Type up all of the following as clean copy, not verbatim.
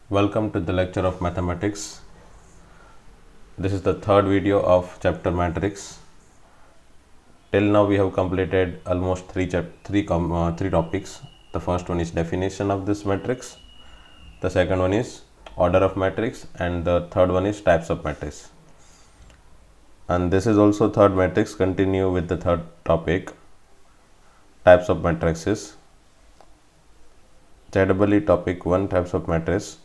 Welcome to the lecture of mathematics. This is the third video of chapter matrix. Till now we have completed almost three topics. The first one is definition of this matrix. The second one is order of matrix, and the third one is types of matrix. And this is also third matrix. Continue with the third topic, types of matrices. ZEE topic 1, types of matrix.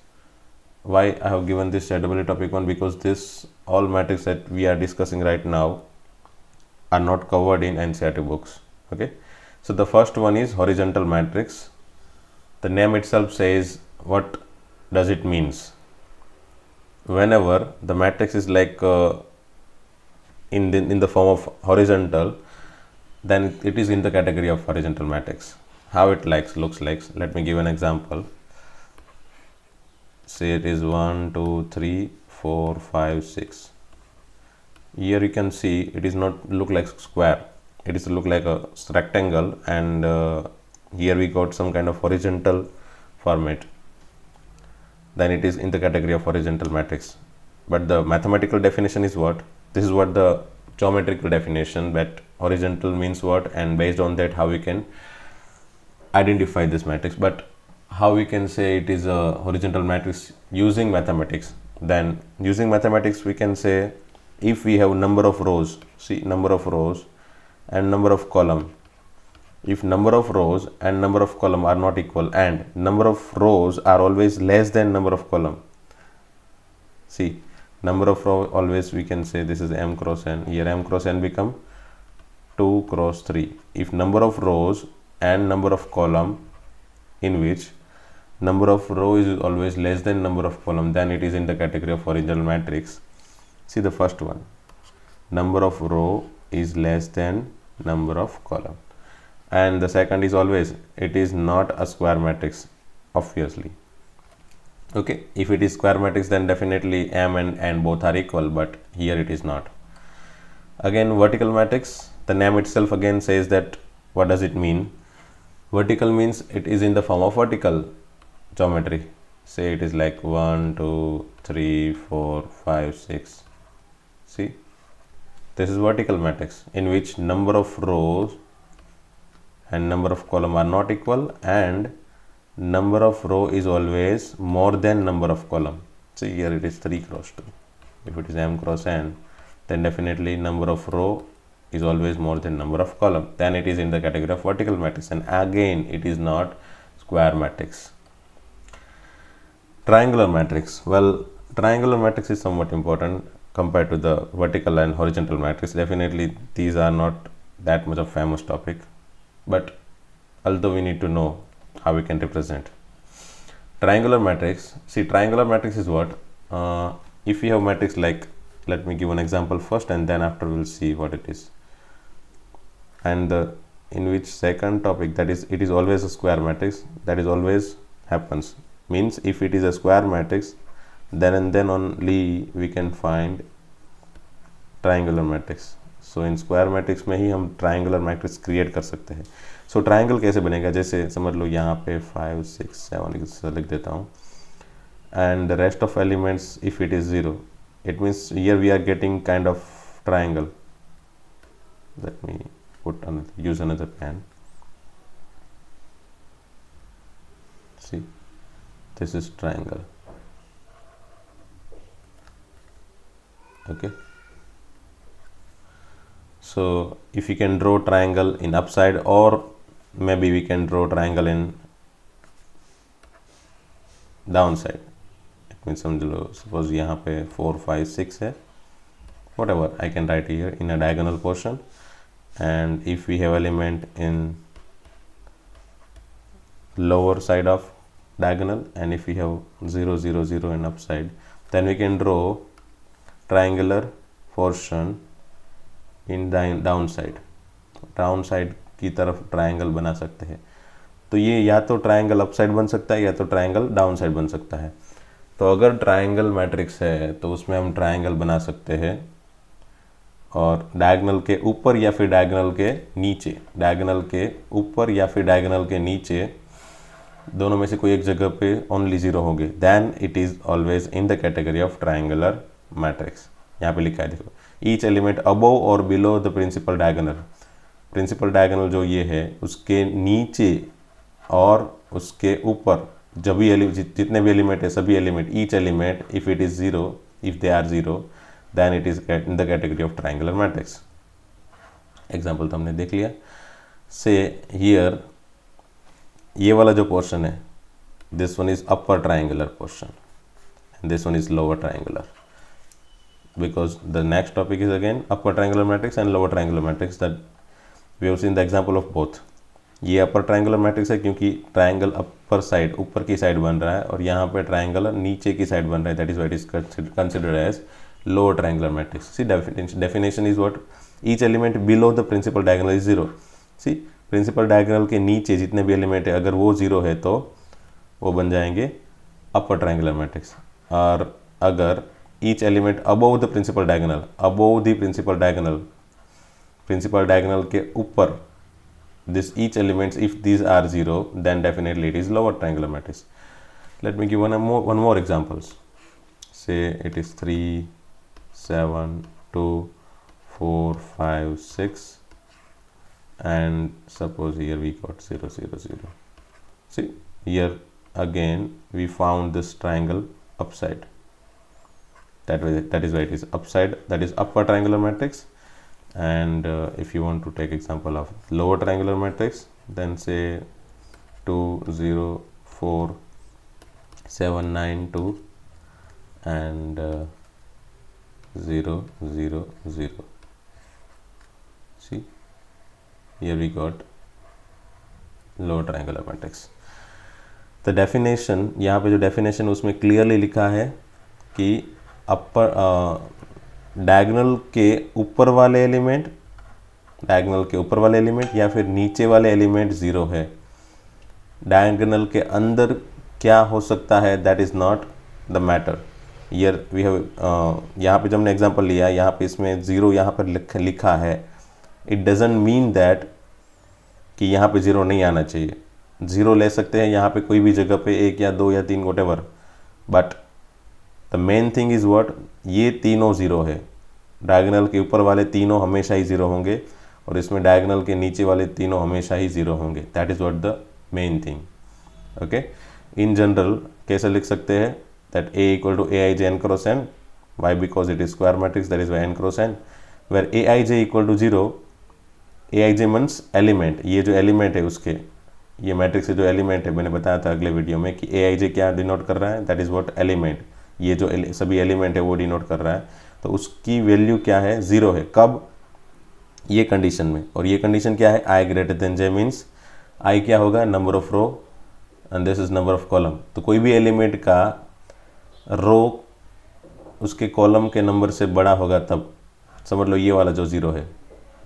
Why I have given this ZEE topic 1? Because this all matrices that we are discussing right now are not covered in NCERT books. Okay, so the first one is horizontal matrix. The name itself says what does it means. Whenever the matrix is like in the form of horizontal, then it is in the category of horizontal matrix. How it looks like, let me give an example. Say it is 1 2 3 4 5 6. Here you can see it is not look like square, it is look like a rectangle, and here we got some kind of horizontal format. Then it is in the category of horizontal matrix. But the mathematical definition is what? This is what the geometrical definition, that horizontal means what, and based on that how we can identify this matrix. But how we can say it is a horizontal matrix using mathematics? Then using mathematics we can say, if we have number of rows, see number of rows and number of column, if number of rows and number of column are not equal, and number of rows are always less than number of column, see number of row always we can say this is m cross n, here m cross n become 2 cross 3. If number of rows and number of column in which number of row is always less than number of column, then it is in the category of horizontal matrix. See the first one, number of row is less than number of column, and the second is always it is not a square matrix, obviously. Okay, if it is square matrix then definitely m and n both are equal, but here it is not. Again, vertical matrix, the name itself again says that what does it mean. Vertical means it is in the form of vertical geometry. Say it is like 1 2 3 4 5 6. See, this is vertical matrix in which number of rows and number of column are not equal, and number of row is always more than number of column. See here it is 3 cross 2. If it is m cross n, then definitely number of row is always more than number of column, then it is in the category of vertical matrix, and again it is not square matrix. Triangular matrix, well, triangular matrix is somewhat important compared to the vertical and horizontal matrix. Definitely these are not that much of famous topic, but although we need to know how we can represent triangular matrix. See, triangular matrix is what, if we have matrix like, let me give an example first and then after we will see what it is. And in which second topic, that is it is always a square matrix, that is always happens, means if it is a square matrix then and then only we can find triangular matrix. So in square matrix में ही हम triangular matrix create कर सकते हैं. So triangle कैसे बनेगा, जैसे समझ लो यहाँ पे 5 6 7 लिख देता हूँ, and the rest of elements if it is 0, it means here we are getting kind of triangle. Let me use another pen. See, this is triangle. Okay, so if you can draw triangle in upside, or maybe we can draw triangle in downside. Mean समझ लो suppose यहाँ पे 4 5 6 है, whatever I can write here in a diagonal portion, and if we have element in lower side of diagonal, and if we have 0 0 0 in upside, then we can draw triangular portion in downside. downside की तरफ triangle बना सकते हैं. तो ये या तो triangle upside बन सकता है या तो ट्राइंगल डाउनसाइड बन सकता है. तो अगर ट्राइंगल मैट्रिक्स है तो उसमें हम ट्राइंगल बना सकते हैं, और डायगोनल के ऊपर या फिर डायगोनल के नीचे, डायगोनल के ऊपर या फिर डायगोनल के नीचे दोनों में से कोई एक जगह पे ओनली जीरो होंगे, then it is always in the category of triangular matrix. यहाँ पे लिखा है देखो, ईच एलिमेंट अबव और below the principal diagonal. Principal diagonal जो ये है उसके नीचे और उसके ऊपर जब भी जितने भी एलिमेंट है सभी element, each element if it is zero, if they are zero, then it is in the category of triangular matrix. Example तो हमने देख लिया। से हियर ये वाला जो पोर्शन है, this one is upper triangular portion and this one is lower triangular, because the next topic is again upper triangular matrix and lower triangular matrix that we have seen the example of both। ये upper triangular matrix है क्योंकि triangle upper side, ऊपर की side बन रहा है, और यहाँ पे ट्राइंगल नीचे की साइड बन रहा है, that is what is considered as lower triangular matrix. See definition is what, each element below the principal diagonal is zero. See principal diagonal के नीचे जितने भी एलिमेंट है अगर वो जीरो है तो वो बन जाएंगे अपर ट्राइंगुलर मैट्रिक्स, और अगर each element above the principal diagonal, above the principal diagonal, principal diagonal के ऊपर, this each elements if these are zero then definitely it is lower triangular matrix। let me give one more examples। say it is 3 7 2 4 5 6 and suppose here we got 0 0 0। see here again we found this triangle upside, that is why it is upside, that is upper triangular matrix। and if you want to take example of lower triangular matrix, then say 2 0 4 7 9 2 and 0 0 0। see here we got lower triangular matrix। the definition, यहाँ पे जो definition उसमें clearly लिखा है कि अपर diagonal के ऊपर वाले एलिमेंट, डायगोनल के ऊपर वाले एलिमेंट या फिर नीचे वाले एलिमेंट ज़ीरो है। डायगोनल के अंदर क्या हो सकता है that is not the matter. Here we have, यहाँ पे जब हमने एग्जांपल लिया, यहाँ पे इसमें ज़ीरो यहाँ पर लिखा है, इट डजेंट मीन दैट कि यहाँ पे ज़ीरो नहीं आना चाहिए। ज़ीरो ले सकते हैं यहाँ पे कोई भी जगह पे, एक या दो या तीन whatever, but the main thing is what, ये तीनों ज़ीरो है। डायगोनल के ऊपर वाले तीनों हमेशा ही ज़ीरो होंगे और इसमें डायगोनल के नीचे वाले तीनों हमेशा ही ज़ीरो होंगे। That is what the main thing. Okay, in general कैसे लिख सकते हैं that a equal to a i j n cross n, why because it is square matrix, that is why n cross n, where a i j equal to zero. A i j means element, ये जो element है उसके, ये matrix से जो element है, मैंने बताया था अगले वीडियो में कि ए आई जे क्या डिनोट कर रहा है, दैट इज़ व्हाट एलिमेंट, ये जो सभी एलिमेंट है वो डिनोट कर रहा है। तो उसकी वैल्यू क्या है, ज़ीरो है। कब, ये कंडीशन में। और ये कंडीशन क्या है, I greater than J means I क्या होगा, number of row and this is number of column. तो कोई भी एलिमेंट का रो उसके कॉलम के नंबर से बड़ा होगा तब समझ लो ये वाला जो ज़ीरो है,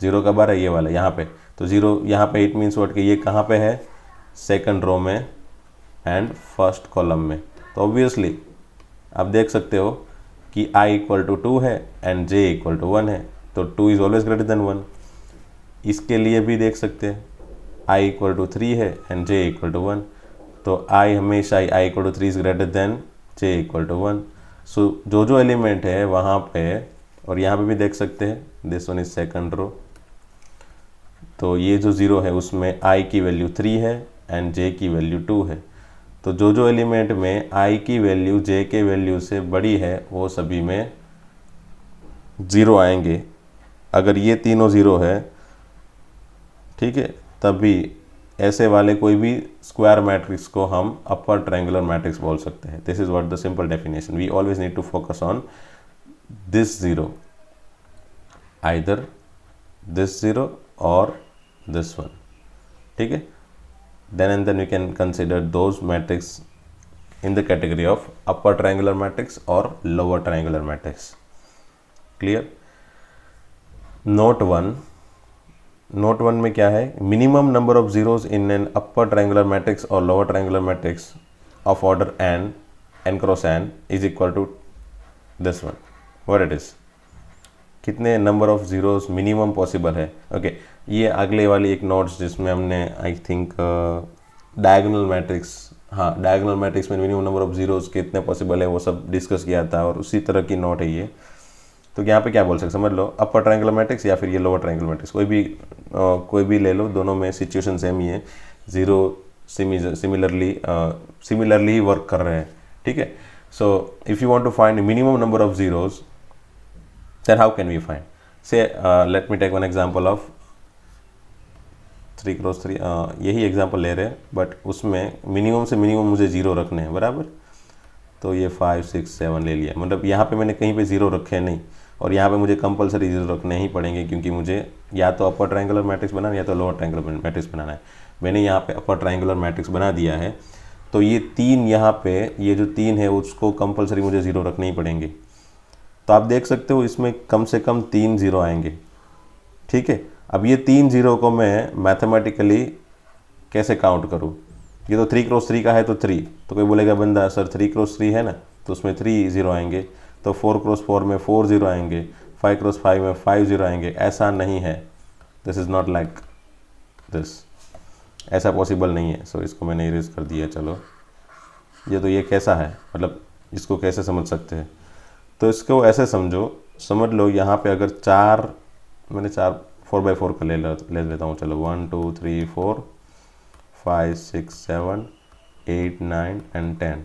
ज़ीरो का बार है ये वाला यहाँ पे, तो ज़ीरो यहाँ पे इट मीन्स व्हाट कि ये कहाँ पे है, सेकंड रो में एंड फर्स्ट कॉलम में। तो ऑब्वियसली आप देख सकते हो कि i इक्वल टू 2 है एंड j इक्वल टू 1 है, तो 2 इज़ ऑलवेज ग्रेटर देन 1। इसके लिए भी देख सकते हैं i इक्वल टू 3 है एंड j इक्वल टू 1, तो i हमेशा i equal to 3 is greater than j equal to 1। So जो एलिमेंट है वहाँ पे, और यहाँ पे भी देख सकते हैं this one is second row, तो ये जो ज़ीरो है उसमें i की वैल्यू 3 है एंड j की वैल्यू 2 है। तो जो एलिमेंट में i की वैल्यू j के वैल्यू से बड़ी है वो सभी में ज़ीरो आएंगे। अगर ये तीनों ज़ीरो है, ठीक है, तभी ऐसे वाले कोई भी स्क्वायर मैट्रिक्स को हम अपर ट्रायंगुलर मैट्रिक्स बोल सकते हैं। This is what the simple definition. We always need to focus on this zero, either this zero और दिस वन, ठीक है। then and then we can consider those matrix in the category of upper triangular matrix or lower triangular matrix. Clear? Note 1 में क्या है, minimum number of zeros in an upper triangular matrix or lower triangular matrix of order n cross n is equal to this one, what it is, कितने number of zeros minimum possible है। Okay, ये अगले वाली एक notes जिसमें हमने I think diagonal matrix हाँ, diagonal matrix में मिनिमम नंबर ऑफ जीरोस कितने पॉसिबल है वो सब डिस्कस किया था, और उसी तरह की नोट है ये। तो यहाँ पे क्या बोल सकते, समझ लो, अपर ट्रायंगुलर मैट्रिक्स या फिर ये लोअर ट्रायंगुलर मैट्रिक्स, कोई भी ले लो, दोनों में सिचुएशन सेम ही है, जीरो सिमिलरली ही वर्क कर रहे हैं, ठीक है। So if you want to find minimum number of zeros, then how can we find? Say let me take one example of 3 cross 3, यही एग्जांपल ले रहे हैं, बट उसमें मिनिमम से मिनिमम मुझे जीरो रखने हैं, बराबर। तो ये 5 6 7 ले लिया, मतलब यहाँ पे मैंने कहीं पे जीरो रखे नहीं, और यहाँ पे मुझे कंपलसरी जीरो रखने ही पड़ेंगे, क्योंकि मुझे या तो अपर ट्रायंगुलर मैट्रिक्स बनाना है या तो लोअर ट्रायंगुलर मैट्रिक्स बनाना है। मैंने यहाँ पे अपर ट्रायंगुलर मैट्रिक्स बना दिया है, तो ये 3 यहाँ पे, ये जो 3 है उसको कंपलसरी मुझे जीरो रखने ही पड़ेंगे। तो आप देख सकते हो इसमें कम से कम 3 जीरो आएंगे, ठीक है। अब ये 3 जीरो को मैं मैथमेटिकली कैसे काउंट करूँ? ये तो 3 क्रॉस 3 का है, तो 3, तो कोई बोलेगा बंदा सर 3 क्रॉस 3 है ना, तो उसमें 3 जीरो आएंगे, तो 4 क्रॉस 4 में 4 जीरो आएंगे, 5 क्रॉस 5 में 5 जीरो आएंगे। ऐसा नहीं है, this is not like this, ऐसा पॉसिबल नहीं है। सो इसको मैंने इरेज कर दिया। चलो, ये कैसा है, मतलब इसको कैसे समझ सकते हैं? तो इसको ऐसे समझ लो, यहाँ पे अगर मैंने 4x4 का ले लेता हूँ। चलो 1 2 3 4 5 6 7 8 9 एंड 10,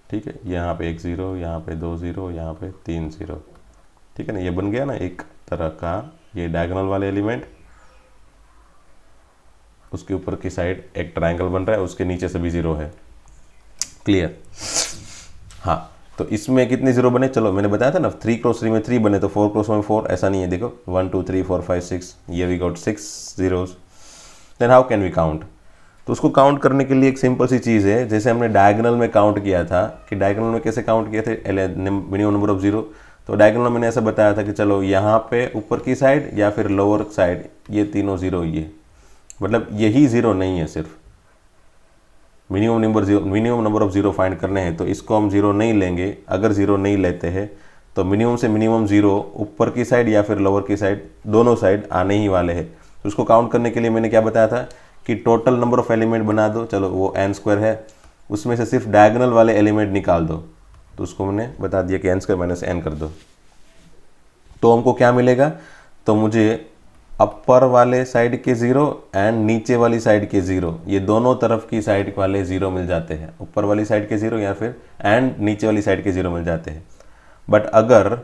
ठीक है। यहाँ पे 1 0, यहाँ पे 2 0, यहाँ पे 3 0, ठीक है ना। ये बन गया ना एक तरह का ये डायगोनल वाले एलिमेंट, उसके ऊपर की साइड एक ट्रायंगल बन रहा है, उसके नीचे से भी जीरो है, क्लियर? हाँ, तो इसमें कितने जीरो बने? चलो मैंने बताया था ना 3 क्रॉस 3 में 3 बने, तो 4 क्रॉस 1 4, ऐसा नहीं है। देखो 1 2 3 4 5 6, ये we got 6 zeros. Then how can we count? तो उसको काउंट करने के लिए एक सिंपल सी चीज़ है, जैसे हमने डायगोनल में काउंट किया था, कि डायगोनल में कैसे काउंट किए थे, मिनिमम नंबर ऑफ जीरो। तो डायगोनल में मैंने ऐसा बताया था कि चलो यहाँ पे ऊपर की साइड या फिर लोअर साइड, ये तीनों जीरो, ये मतलब यही जीरो नहीं है, सिर्फ minimum number of zero find करने हैं, तो इसको हम जीरो नहीं लेंगे। अगर जीरो नहीं लेते हैं तो मिनिमम से मिनिमम जीरो ऊपर की साइड या फिर लोअर की साइड, दोनों साइड आने ही वाले हैं। तो उसको काउंट करने के लिए मैंने क्या बताया था कि टोटल नंबर ऑफ एलिमेंट बना दो। चलो वो n² है, उसमें से सिर्फ डायगोनल वाले एलिमेंट निकाल दो, तो उसको मैंने बता दिया कि n² - n कर दो। तो हमको क्या मिलेगा? तो मुझे अपर वाले साइड के जीरो एंड नीचे वाली साइड के जीरो, ये दोनों तरफ की साइड वाले जीरो मिल जाते हैं। ऊपर वाली साइड के जीरो या फिर एंड नीचे वाली साइड के जीरो मिल जाते हैं। बट अगर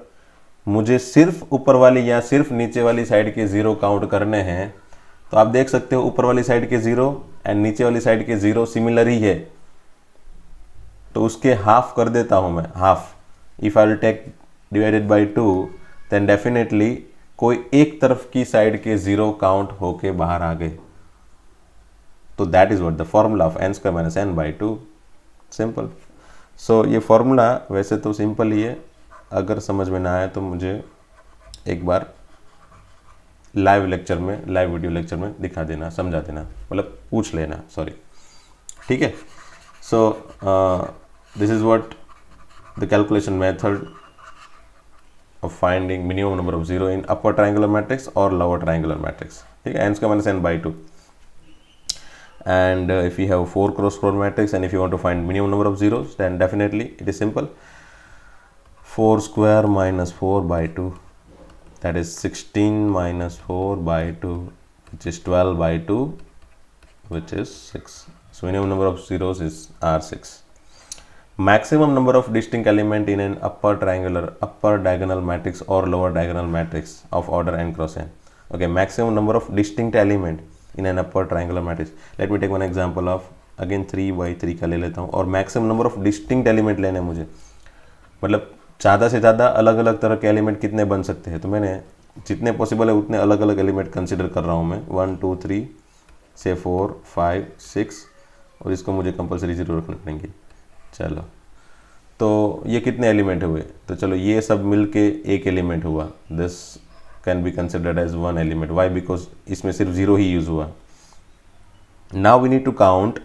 मुझे सिर्फ ऊपर वाली या सिर्फ नीचे वाली साइड के जीरो काउंट करने हैं, तो आप देख सकते हो ऊपर वाली साइड के जीरो एंड नीचे वाली साइड के जीरो सिमिलर ही है, तो उसके हाफ कर देता हूं मैं, half. If I will take divided by 2, then definitely कोई एक तरफ की साइड के जीरो काउंट होके बाहर आ गए। तो that is what the formula of n² - n/2, simple. So ये फॉर्मूला वैसे तो सिंपल ही है, अगर समझ में ना आए तो मुझे एक बार लाइव वीडियो लेक्चर में दिखा देना, समझा देना, मतलब पूछ लेना, सॉरी, ठीक है। So this is what the calculation method of finding minimum number of zero in upper triangular matrix or lower triangular matrix, ठीक है, n² - n/2। and if you have 4 cross 4 matrix and if you want to find minimum number of zeros, then definitely it is simple, 4² - 4/2, that is 16 - 4/2, which is 12/2, which is 6. So minimum number of zeros is R6. Maximum number of distinct element in an upper diagonal matrix or lower diagonal matrix of order n cross n. Okay, maximum number of distinct element in an upper triangular matrix. Let me take one example of again 3/3 का ले लेता हूँ, और maximum number of distinct element लेने हैं मुझे, मतलब ज़्यादा से ज़्यादा अलग अलग तरह के एलिमेंट कितने बन सकते हैं। तो मैंने जितने पॉसिबल है उतने अलग अलग एलिमेंट कंसिडर कर रहा हूँ मैं, 1 2 3 से 4 5 6, और इसको मुझे कंपलसरी जीरो रखने पड़ेंगे। चलो, तो ये कितने एलिमेंट हुए? तो चलो ये सब मिलके एक एलिमेंट हुआ, this can be considered as one element. Why? Because इसमें सिर्फ जीरो ही यूज हुआ। Now we need to count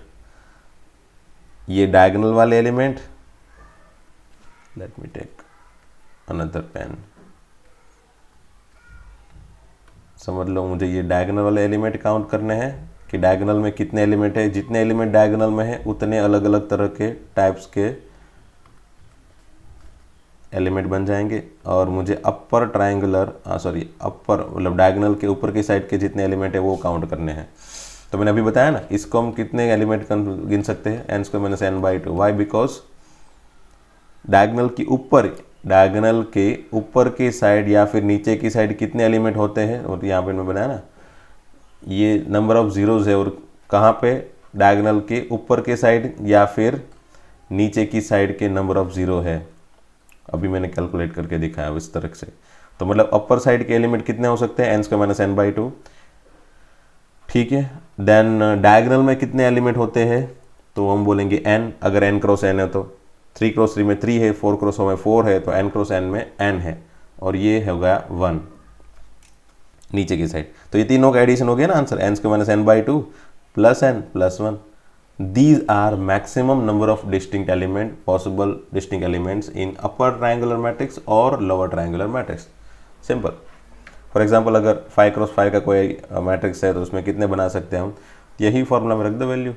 ये डायगोनल वाले element. Let me take another pen. समझ लो, मुझे ये डायगोनल वाले एलिमेंट काउंट करने हैं कि डायगोनल में कितने एलिमेंट है, जितने एलिमेंट डायगोनल में है उतने अलग अलग तरह के टाइप्स के एलिमेंट बन जाएंगे, और मुझे अपर ट्रायंगुलर अपर मतलब डायगोनल के ऊपर की साइड के जितने एलिमेंट है वो काउंट करने हैं। तो मैंने अभी बताया ना, इसको हम कितने एलिमेंट गिन सकते हैं, n square minus n by two. Why? Because diagonal के ऊपर की साइड या फिर नीचे की साइड कितने एलिमेंट होते हैं, और यहाँ पे मैं बनाया ना ये नंबर ऑफ जीरोज है, और कहाँ पे, डायगोनल के ऊपर के साइड या फिर नीचे की साइड के नंबर ऑफ जीरो है। अभी मैंने कैलकुलेट करके दिखाया इस तरह से। तो मतलब अपर साइड के एलिमेंट कितने हो सकते हैं, n square minus n by two. ठीक है, देन डायगोनल में कितने एलिमेंट होते हैं, तो हम बोलेंगे n। अगर n क्रॉस n है तो 3 क्रॉस 3 में 3 है, 4 क्रॉस में 4 है, तो n क्रॉस n में n है, और ये हो गया 1 नीचे की साइड। तो ये तीनों का एडिशन हो गया ना answer, n square minus n by two plus n plus 1। These are maximum number of distinct element, possible distinct elements in upper triangular matrix और lower triangular matrix। Simple. For example अगर 5 cross 5 का कोई matrix है तो उसमें कितने बना सकते हैं हम, यही फॉर्मूला में रख दो value,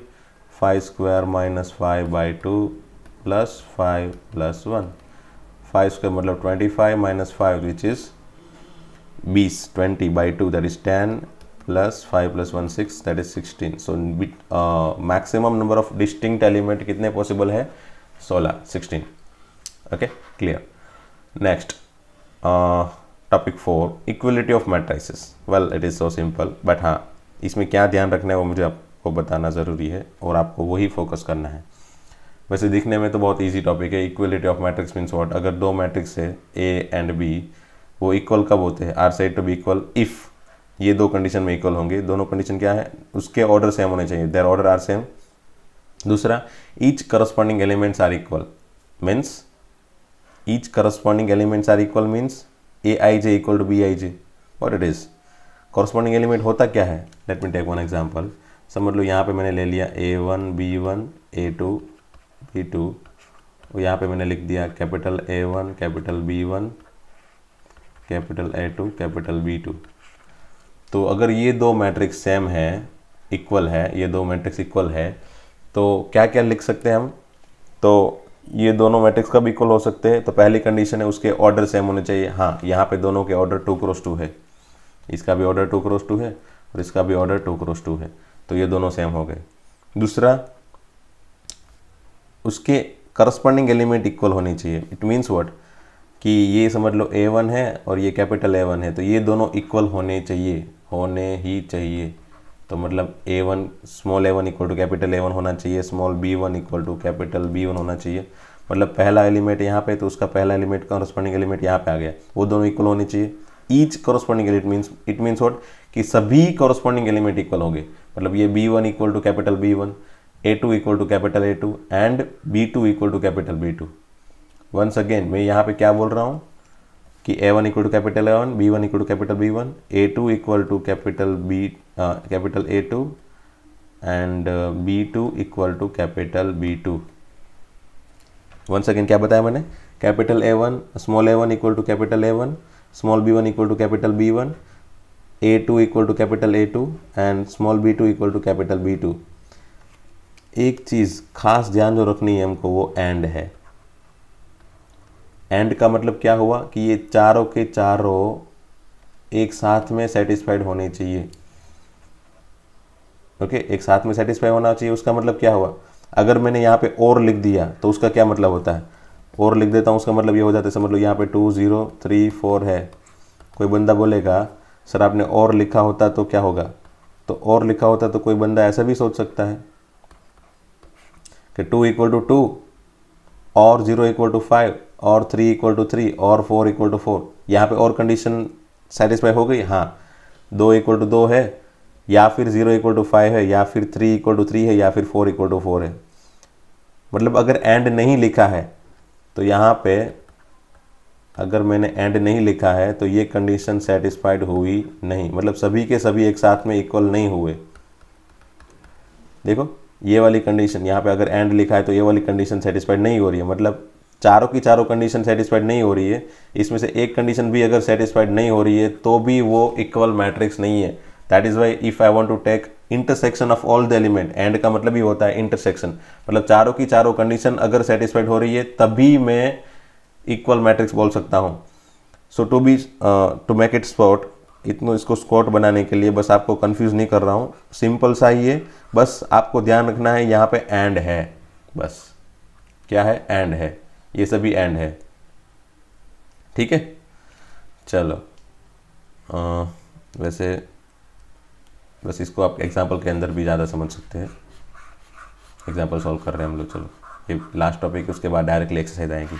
5 square minus 5 by two plus 5 plus 1। 5 square मतलब 25 minus 5 which is 20, 20 by two that is 10 plus 5 plus 1 6 that is 16। So maximum number of distinct element कितने पॉसिबल है, 16। Okay, clear. Next topic 4, equality of matrices. Well it is so simple, but हाँ इसमें क्या ध्यान रखना है वो मुझे आपको बताना ज़रूरी है, और आपको वही फोकस करना है। वैसे दिखने में तो बहुत इजी टॉपिक है। Equality of matrix means what, अगर दो मैट्रिक्स है ए एंड बी, वो इक्वल कब होते हैं, are said to be equal if ये दो कंडीशन में इक्वल होंगे। दोनों कंडीशन क्या है, उसके ऑर्डर सेम होने चाहिए, देयर ऑर्डर आर सेम। दूसरा, each corresponding elements are equal, means each corresponding elements are equal means a i j equal to b i j. What it is corresponding element होता क्या है, let me take one example. समझ लो यहाँ पे मैंने ले लिया A1 B1 A2 B2, और यहाँ पे मैंने लिख दिया capital A1 capital B1 capital A2 capital B2। तो अगर ये दो मैट्रिक्स सेम है, इक्वल है, ये दो मैट्रिक्स इक्वल है, तो क्या क्या लिख सकते हैं हम, तो ये दोनों मैट्रिक्स कब इक्वल हो सकते हैं, तो पहली कंडीशन है उसके ऑर्डर सेम होने चाहिए। हाँ, यहाँ पे दोनों के ऑर्डर 2 क्रॉस 2 है, इसका भी ऑर्डर 2 क्रॉस 2 है और इसका भी ऑर्डर 2 क्रॉस 2 है, तो ये दोनों सेम हो गए। दूसरा, उसके करस्पॉन्डिंग एलिमेंट इक्वल होनी चाहिए। इट मीन्स व्हाट, कि ये समझ लो A1 है और ये कैपिटल A1 है, तो ये दोनों इक्वल होने चाहिए, होने ही चाहिए। तो मतलब A1 small A1 equal to capital A1 होना चाहिए, small B1 equal to capital B1 होना चाहिए। मतलब पहला एलिमेंट यहाँ पे तो उसका पहला एलिमेंट कॉरस्पॉन्डिंग एलिमेंट यहाँ पे आ गया, वो दोनों इक्वल होने चाहिए। Each corresponding element it means what, कि सभी कॉरस्पॉन्डिंग एलिमेंट इक्वल होंगे। मतलब ये B1 equal to capital B1, A2 equal to capital A2 and B2 equal to capital B2। Once again मैं यहाँ पे क्या बोल रहा हूँ कि A1 equal to capital A1, B1 equal to capital B1, A2 equal to capital A2 and B2 equal to capital B2। Once again क्या बताया मैंने, capital A1 small A1 equal to capital A1, small B1 equal to capital B1, A2 equal to capital A2 and small B2 equal to capital B2। एक चीज़ खास ध्यान जो रखनी है हमको, वो एंड है। एंड का मतलब क्या हुआ कि ये चारों के चारों एक साथ में सेटिस्फाइड होने चाहिए। ओके, एक साथ में सेटिस्फाई होना चाहिए। उसका मतलब क्या हुआ, अगर मैंने यहाँ पे और लिख दिया तो उसका क्या मतलब होता है, और लिख देता हूँ उसका मतलब ये हो जाता है, समझ लो यहाँ पे 2 0 3 4 है। कोई बंदा बोलेगा सर आपने और लिखा होता तो क्या होगा, तो और लिखा होता तो कोई बंदा ऐसा भी सोच सकता है कि 2 इक्वल टू 2 और 0 इक्वल टू 5 और 3 इक्वल टू 3 और 4 इक्वल टू 4। यहाँ पे और कंडीशन सेटिस्फाई हो गई। हाँ, 2 इक्वल टू 2 है, या फिर 0 इक्वल टू 5 है, या फिर 3 इक्वल टू 3 है, या फिर 4 इक्वल टू 4 है। मतलब अगर एंड नहीं लिखा है तो यहाँ पे अगर मैंने एंड नहीं लिखा है तो ये कंडीशन सेटिस्फाइड हुई नहीं, मतलब सभी के सभी एक साथ में इक्वल नहीं हुए। देखो ये वाली कंडीशन यहाँ पे अगर एंड लिखा है तो ये वाली कंडीशन सेटिस्फाइड नहीं हो रही है, मतलब चारों की चारों कंडीशन सेटिस्फाइड नहीं हो रही है। इसमें से एक कंडीशन भी अगर सेटिस्फाइड नहीं हो रही है तो भी वो इक्वल मैट्रिक्स नहीं है। That is why if I want to take intersection of all the element, and का मतलब ही होता है इंटरसेक्शन, मतलब चारों की चारों कंडीशन अगर सेटिस्फाइड हो रही है तभी मैं इक्वल मैट्रिक्स बोल सकता हूँ। सो टू मेक इट स्पॉट, इतना इसको स्क्वाट बनाने के लिए बस आपको कंफ्यूज नहीं कर रहा हूँ, सिंपल सा ही है, बस आपको ध्यान रखना है यहाँ पे एंड है, बस क्या है, एंड है, ये सभी एंड है, ठीक है। चलो वैसे बस इसको आप एग्जाम्पल के अंदर भी ज़्यादा समझ सकते हैं, एग्जाम्पल सॉल्व कर रहे हैं हम लोग। चलो ये लास्ट टॉपिक है, उसके बाद डायरेक्टली एक्सरसाइज आएगी।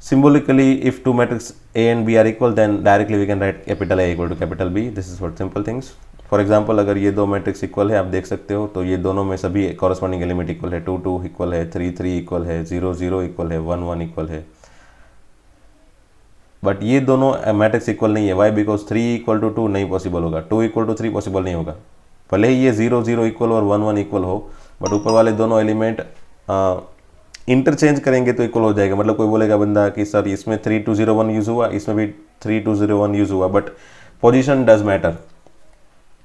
Symbolically, if two matrices A and B are equal, then directly we can write capital A equal to capital B. This is for simple things. For example, अगर ये दो matrix equal है, आप देख सकते हो, तो ये दोनों में सभी कॉरस्पॉन्डिंग एलिमेंट इक्वल है, 2 2 इक्वल है, 3 3 इक्वल है, 0 0 इक्वल है, 1 1 इक्वल है। बट ये दोनों मैट्रिक्स इक्वल नहीं है, वाई? बिकॉज 3 इक्वल टू 2 नहीं पॉसिबल होगा, 2 इक्वल टू 3 पॉसिबल नहीं होगा, भले ही ये 0 0 इक्वल और 1 1 इक्वल हो, बट ऊपर वाले दोनों एलिमेंट इंटरचेंज करेंगे तो इक्वल हो जाएगा। मतलब कोई बोलेगा बंदा कि सर इसमें 3 2 0 1 यूज़ हुआ, इसमें भी 3 2 0 1 यूज़ हुआ, बट पोजीशन डज मैटर,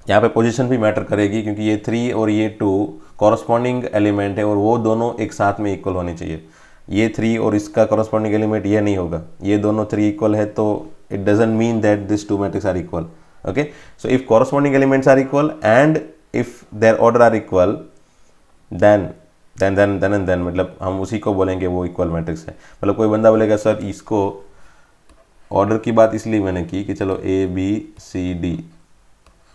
यहाँ पे पोजीशन भी मैटर करेगी, क्योंकि ये 3 और ये 2 कॉरस्पॉन्डिंग एलिमेंट है और वो दोनों एक साथ में इक्वल होने चाहिए। ये 3 और इसका कॉरस्पॉन्डिंग एलिमेंट ये नहीं होगा, ये दोनों 3 इक्वल है, तो it doesn't mean that this two matrix are equal. Okay, so if corresponding elements are equal and if their order are equal, then मतलब हम उसी को बोलेंगे वो इक्वल मैट्रिक्स है। मतलब कोई बंदा बोलेगा सर इसको, ऑर्डर की बात इसलिए मैंने की कि चलो A B C D,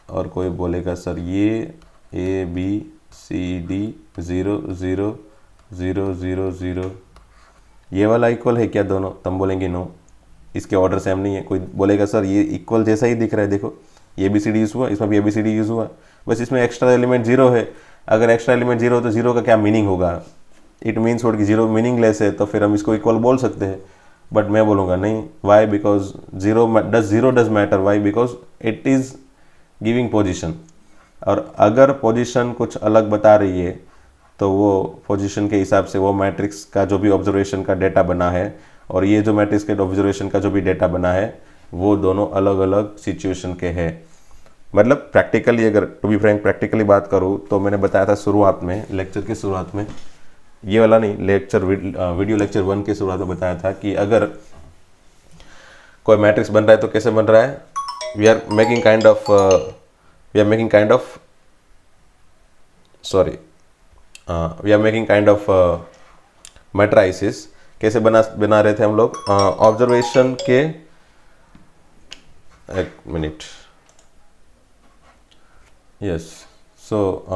और कोई बोलेगा सर ये A B C D 0 0 0 0 0 ये वाला इक्वल है क्या दोनों? तो हम बोलेंगे नो, इसके ऑर्डर सेम नहीं है। कोई बोलेगा सर ये इक्वल जैसा ही दिख रहा है, देखो ये ABCD यूज़ हुआ, इसमें भी ABCD यूज़ हुआ, बस इसमें एक्स्ट्रा एलिमेंट 0 है। अगर एक्स्ट्रा एलिमेंट 0 हो तो 0 का क्या मीनिंग होगा? इट मीन्स कि 0 मीनिंगलेस है, तो फिर हम इसको इक्वल बोल सकते हैं। बट मैं बोलूँगा नहीं, why? Because 0 does matter, why? Because it is giving position, और अगर पोजिशन कुछ अलग बता रही है तो वो पोजीशन के हिसाब से वो मैट्रिक्स का जो भी ऑब्जर्वेशन का डेटा बना है और ये जो मैट्रिक्स के ऑब्जर्वेशन का जो भी डेटा बना है वो दोनों अलग अलग सिचुएशन के हैं। मतलब प्रैक्टिकली, अगर टू बी फ्रैंक प्रैक्टिकली बात करूँ तो मैंने बताया था शुरुआत में, लेक्चर के शुरुआत में, ये वाला नहीं, वीडियो लेक्चर 1 के शुरुआत में बताया था कि अगर कोई मैट्रिक्स बन रहा है तो कैसे बन रहा है, we are making kind of matrices. कैसे बना रहे थे हम लोग? ऑब्जर्वेशन के, एक मिनट, यस, सो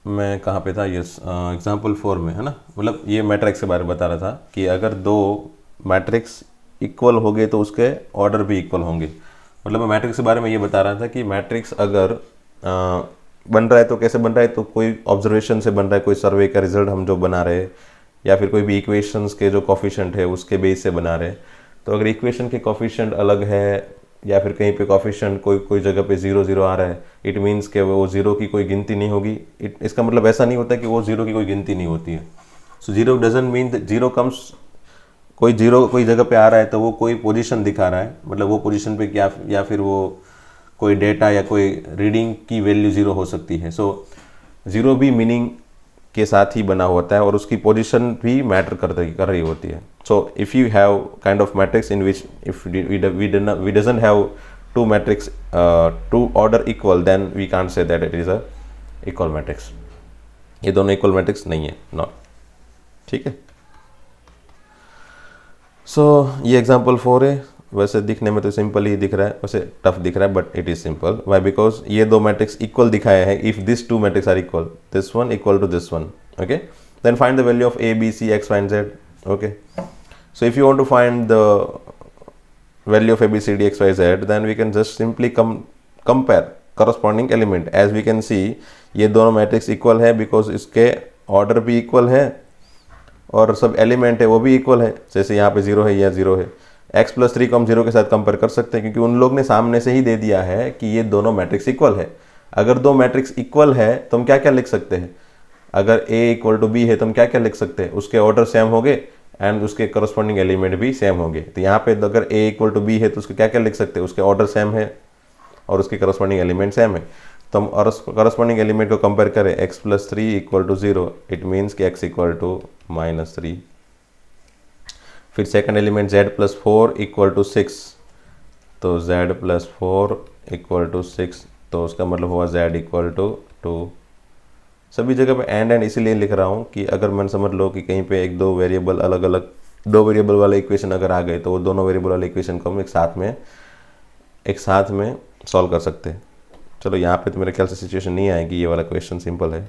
मैं कहाँ पे था? यस, एग्जाम्पल 4 में, है ना। मतलब ये मैट्रिक्स के बारे में बता रहा था कि अगर दो मैट्रिक्स इक्वल हो गए तो उसके ऑर्डर भी इक्वल होंगे। मतलब मैं मैट्रिक्स के बारे में ये बता रहा था कि मैट्रिक्स अगर बन रहा है तो कैसे बन रहा है, तो कोई ऑब्जर्वेशन से बन रहा है, कोई सर्वे का रिजल्ट हम जो बना रहे हैं, या फिर कोई भी इक्वेशंस के जो कोफिशिएंट है उसके बेस से बना रहे हैं। तो अगर इक्वेशन के कोफिशिएंट अलग है या फिर कहीं पे कोफिशिएंट कोई जगह पे 0 0 आ रहा है, इट मीन्स कि वो 0 की कोई गिनती नहीं होगी। इसका मतलब ऐसा नहीं होता कि वो 0 की कोई गिनती नहीं होती है। सो 0 डजंट मीन दैट 0 कम्स, कोई 0 कोई जगह पे आ रहा है तो वो कोई पोजीशन दिखा रहा है, मतलब वो पोजीशन पे क्या, या फिर वो कोई डेटा या कोई रीडिंग की वैल्यू 0 हो सकती है। सो 0 भी मीनिंग के साथ ही बना होता है और उसकी पोजीशन भी मैटर कर रही होती है। So if you have kind of matrix in which if we doesn't have two matrix two order equal, then we can't say that it is a equal matrix. ये दोनों इक्वल मैट्रिक्स नहीं है, not, ठीक है। सो ये example 4 है। वैसे दिखने में तो सिंपल ही दिख रहा है, वैसे टफ दिख रहा है, but it is simple. Why? Because ये दो मैट्रिक्स इक्वल दिखाया है। If this two matrix are equal, this one equal to this one, okay, then find the value of A B C X Y and Z, okay. So if you want to find the value of A B C D X Y Z, then we can just simply compare corresponding element. As we can see, ये दोनों matrix equal है because इसके order भी equal है और सब element है वो भी इक्वल है। जैसे यहाँ पे 0 है या 0 है, x + 3 को हम 0 के साथ कंपेयर कर सकते हैं क्योंकि उन लोग ने सामने से ही दे दिया है कि ये दोनों मैट्रिक्स इक्वल है। अगर दो मैट्रिक्स इक्वल है तो हम क्या क्या लिख सकते हैं? अगर A = B है तो हम क्या क्या लिख सकते हैं? उसके ऑर्डर सेम हो गए एंड उसके करस्पॉन्डिंग एलिमेंट भी सेम होंगे। तो यहाँ पे अगर a इक्वल टू बी है तो उसके क्या क्या लिख सकते हैं, उसके ऑर्डर सेम है और उसके करस्पॉन्डिंग एलिमेंट सेम है। तो हम करस्पॉन्डिंग एलिमेंट को कंपेयर करें, x plus 3 equal to 0, it means कि x इक्वल टू -3। फिर second element z plus 4 equal to 6, तो z प्लस 4 इक्वल टू 6, तो उसका मतलब हुआ z इक्वल टू 2। सभी जगह पे एंड इसीलिए लिख रहा हूँ कि अगर मैं समझ लो कि कहीं पे एक दो वेरिएबल अलग अलग, दो वेरिएबल वाले इक्वेशन अगर आ गए तो वो दोनों वेरिएबल वाले इक्वेशन को हम एक साथ में सॉल्व कर सकते हैं। चलो यहाँ पे तो मेरे ख्याल से सिचुएशन नहीं आएगी, ये वाला क्वेश्चन सिंपल है।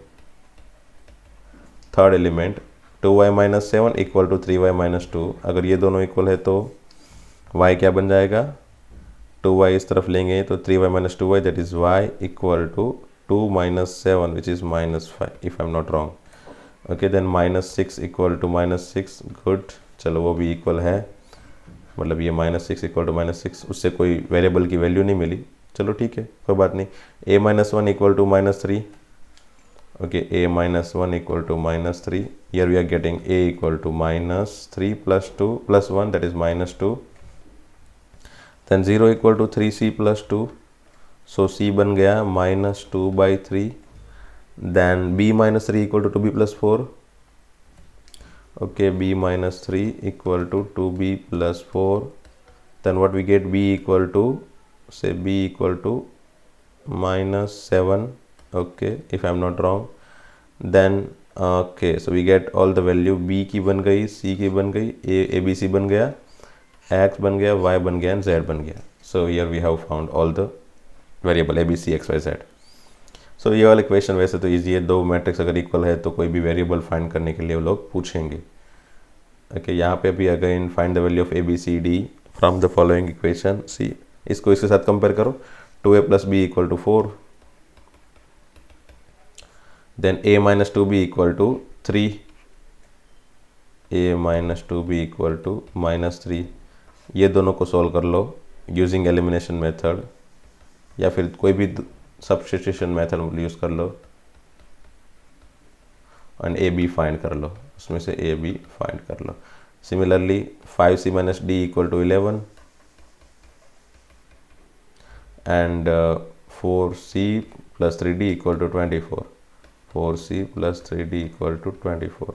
Third element 2y minus 7 equal to 3y minus 2, अगर ये दोनों इक्वल है तो y क्या बन जाएगा, 2y इस तरफ लेंगे तो 3y minus 2y, that is y equal to 2 minus 7 which is -5 if I am not wrong. Okay, then -6 equal to -6, good, चलो वो भी इक्वल है, मतलब ये -6 इक्वल टू -6, उससे कोई वेरिएबल की वैल्यू नहीं मिली, चलो ठीक है कोई बात नहीं। a minus 1 equal to -3, okay, a minus 1 equal to -3, here we are getting a equal to -3 plus 2 plus 1, that is -2, then 0 equal to 3c plus 2, so c बन गया -2/3, then b minus 3 equal to 2b plus 4, okay, b minus 3 equal to 2b plus 4, then what we get, b equal to, say b equal to -7, okay, if I am not wrong, then okay, so we get all the value, b की बन गई, c की बन गई, a b c बन गया, x बन गया, y बन गया and z बन गया। so here we have found all the variable a b c x y z। सो ये वाला इक्वेशन वैसे तो इजी है, दो मैट्रिक्स अगर इक्वल है तो कोई भी वेरिएबल फाइंड करने के लिए वो लोग पूछेंगे। ओके, यहाँ पे भी again find the value of A B C D from the following equation, see इसको इसके साथ कंपेयर करो, 2a plus B equal to 4, then a minus 2b equal to 3, a minus 2b equal to -3, ये दोनों को solve कर लो using elimination method या फिर कोई भी सब्स्टिट्यूशन मेथड यूज कर लो एंड ए बी फाइंड कर लो, उसमें से ए बी फाइंड कर लो। Similarly 5c minus D equal to 11 and 4c plus 3d equal to 24, 4c plus 3d equal to 24,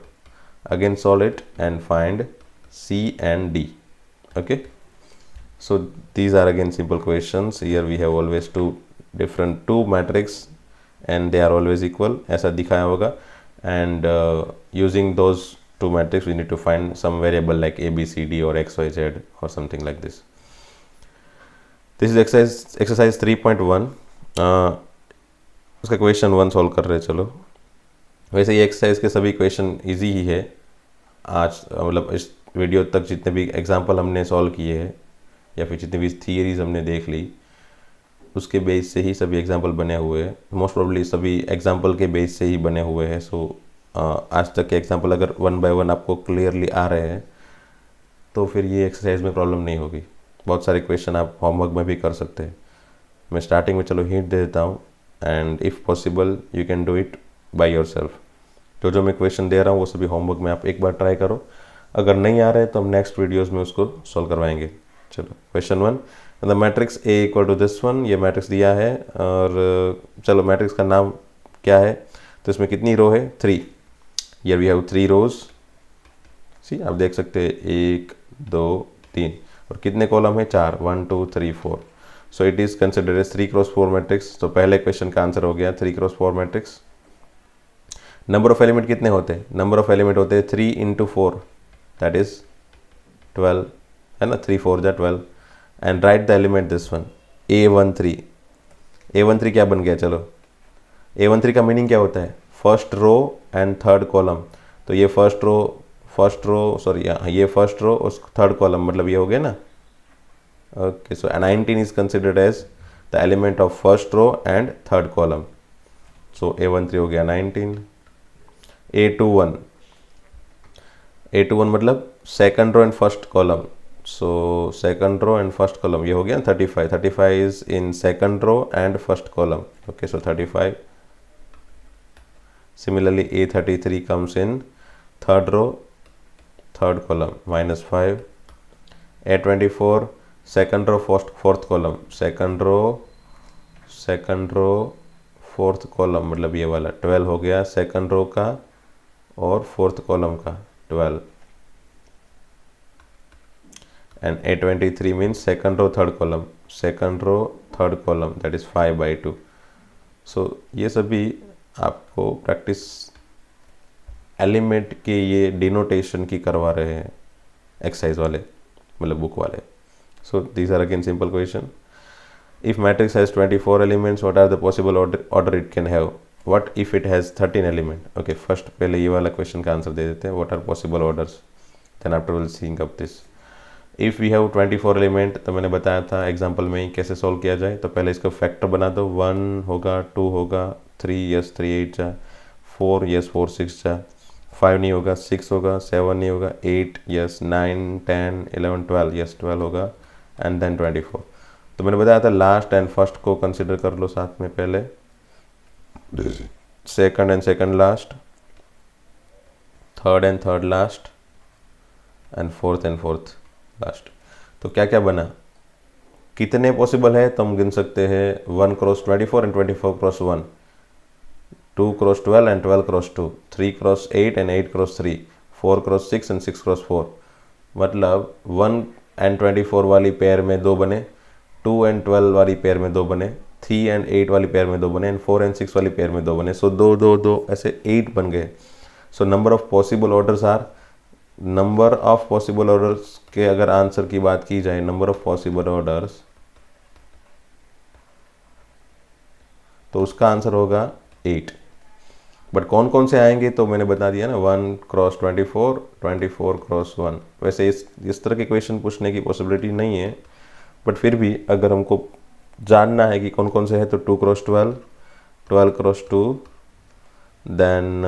again solve it and find c and d। okay, so these are again simple questions, here we have always two matrix and they are always equal, ऐसा दिखाया होगा, and using those two matrix we need to find some variable like a b c d or x y z or something like this। this is exercise 3.1, उसका question 1 solve कर रहे हैं। चलो, वैसे ये एक्सरसाइज के सभी क्वेश्चन इजी ही है, आज मतलब इस वीडियो तक जितने भी एग्जांपल हमने सॉल्व किए हैं या फिर जितनी भी थियरीज हमने देख ली उसके बेस से ही सभी एग्जांपल बने हुए हैं, मोस्ट प्रोबेबली सभी एग्जांपल के बेस से ही बने हुए हैं। सो आज तक के एग्जांपल अगर 1 बाय 1 आपको क्लियरली आ रहे हैं तो फिर ये एक्सरसाइज में प्रॉब्लम नहीं होगी, बहुत सारे क्वेश्चन आप होमवर्क में भी कर सकते हैं। मैं स्टार्टिंग में चलो हिंट दे देता हूँ and if possible you can do it by yourself. जो मैं क्वेश्चन दे रहा हूँ वो सभी होमवर्क में आप एक बार ट्राई करो, अगर नहीं आ रहे तो हम नेक्स्ट वीडियोज़ में उसको सॉल्व करवाएंगे। चलो, question 1, the matrix A equal to this one, ये मैट्रिक्स दिया है और चलो मैट्रिक्स का नाम क्या है, तो इसमें कितनी रो है, 3, हियर वी हैव 3 रोज, सी आप देख सकते हैं 1 2 3, और कितने कॉलम है, 4, 1 2 3 4, so it is considered as 3x4 matrix. तो पहले क्वेश्चन का आंसर हो गया 3x4 matrix. Number of element कितने होते हैं, नंबर ऑफ एलिमेंट होते हैं 3 इंटू 4, दैट इज 12, है ना, 3 4 जा 12, and right the element this one A13। A13 क्या बन गया, चलो A13 का मीनिंग क्या होता है, first row and third column, तो ये फर्स्ट रो सॉरी ये फर्स्ट रो और थर्ड कॉलम, मतलब ये हो गया ना। Okay, so 19 is considered as the element of first row and third column, so A13 हो गया 19। A21 मतलब second row and first column, so second row and first column, ये हो गया 35 is in second row and first column, okay, so 35। Similarly A33 comes in third row third column minus 5. A24 second row fourth column, second row fourth column मतलब ये वाला 12 हो गया second row का और fourth column का 12. And A23 means second row third column that is 5/2. So ये सभी आपको प्रैक्टिस एलिमेंट के ये डिनोटेशन की करवा रहे हैं एक्सरसाइज वाले मतलब बुक वाले. So these are again simple question. If matrix has 24 elements, what are the possible order it can have? What if it has 13 element? Okay, first पहले ये वाला क्वेश्चन का आंसर दे देते हैं. What are possible orders? Then after we'll think of this. If we have 24 element, तो मैंने बताया था एग्जाम्पल में ही कैसे सॉल्व किया जाए. तो पहले इसका फैक्टर बना दो. 1 होगा, 2 होगा, 3 यस 3 8 जा, 4 यस 4 6 जा, 5 नहीं होगा, 6 होगा, 7 नहीं होगा, 8 यस 9 10 11 12 यस 12 होगा एंड देन 24. तो मैंने बताया था लास्ट एंड फर्स्ट को कंसिडर कर लो साथ में पहले, second and second last, third and third last and fourth and fourth last. तो क्या क्या बना, कितने पॉसिबल है तो हम गिन सकते हैं 1 cross 24 and 24 cross 1, 2 cross 12 and 12 cross 2, 3 cross 8 and 8 cross 3, 4 cross 6 and 6 cross 4. मतलब 1 एंड 24 वाली पेयर में 2 बने, 2 एंड 12 वाली पेयर में 2 बने, 3 एंड 8 वाली पेयर में 2 बने एंड 4 एंड 6 वाली पेयर में 2 बने. सो 2 2 2 ऐसे 8 बन गए. So number of possible orders are, number of possible orders के अगर आंसर की बात की जाए, नंबर ऑफ पॉसिबल ऑर्डर्स, तो उसका आंसर होगा 8. बट कौन कौन से आएंगे तो मैंने बता दिया ना, 1 क्रॉस 24, 24 क्रॉस 1. वैसे इस तरह के क्वेश्चन पूछने की पॉसिबिलिटी नहीं है, बट फिर भी अगर हमको जानना है कि कौन कौन से है तो 2 cross 12, 12 cross 2, then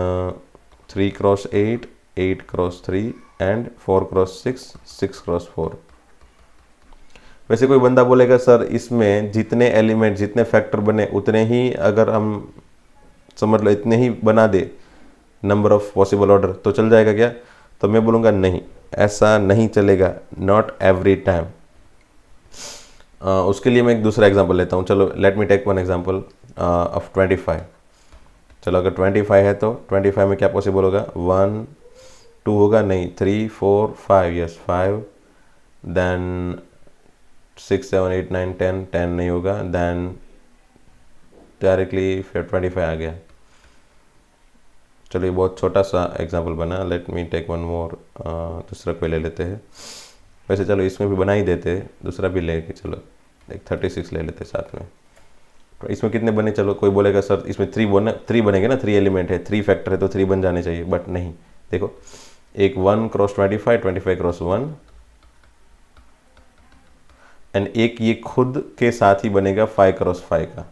3 cross 8, 8 cross 3 and 4 cross 6, 6 cross 4. वैसे कोई बंदा बोलेगा सर इसमें जितने एलिमेंट जितने फैक्टर बने उतने ही, अगर हम समझ लो इतने ही बना दे नंबर ऑफ पॉसिबल ऑर्डर तो चल जाएगा क्या? तो मैं बोलूँगा नहीं, ऐसा नहीं चलेगा, नॉट एवरी टाइम. उसके लिए मैं एक दूसरा एग्जांपल लेता हूँ. चलो let me take one example of 25. चलो अगर 25 है तो 25 में क्या पॉसिबल होगा, 1 2 होगा नहीं, 3 4 5 यस 5, देन 6 7 8 9 10 10 नहीं होगा, देन डायरेक्टली फिर 25 आ गया. चलो ये बहुत छोटा सा एग्जांपल बना. Let me take one more, दूसरा कोई ले लेते हैं. वैसे चलो इसमें भी बना ही देते, दूसरा भी लेके चलो एक 36 ले लेते साथ में. तो इसमें कितने बने, चलो कोई बोलेगा सर इसमें 3 बनेंगे ना, 3 एलिमेंट है, 3 फैक्टर है तो 3 बन जाने चाहिए, बट नहीं. देखो एक 1 क्रॉस 25, 25 क्रॉस 1 एंड एक ये खुद के साथ ही बनेगा 5 क्रॉस 5 का,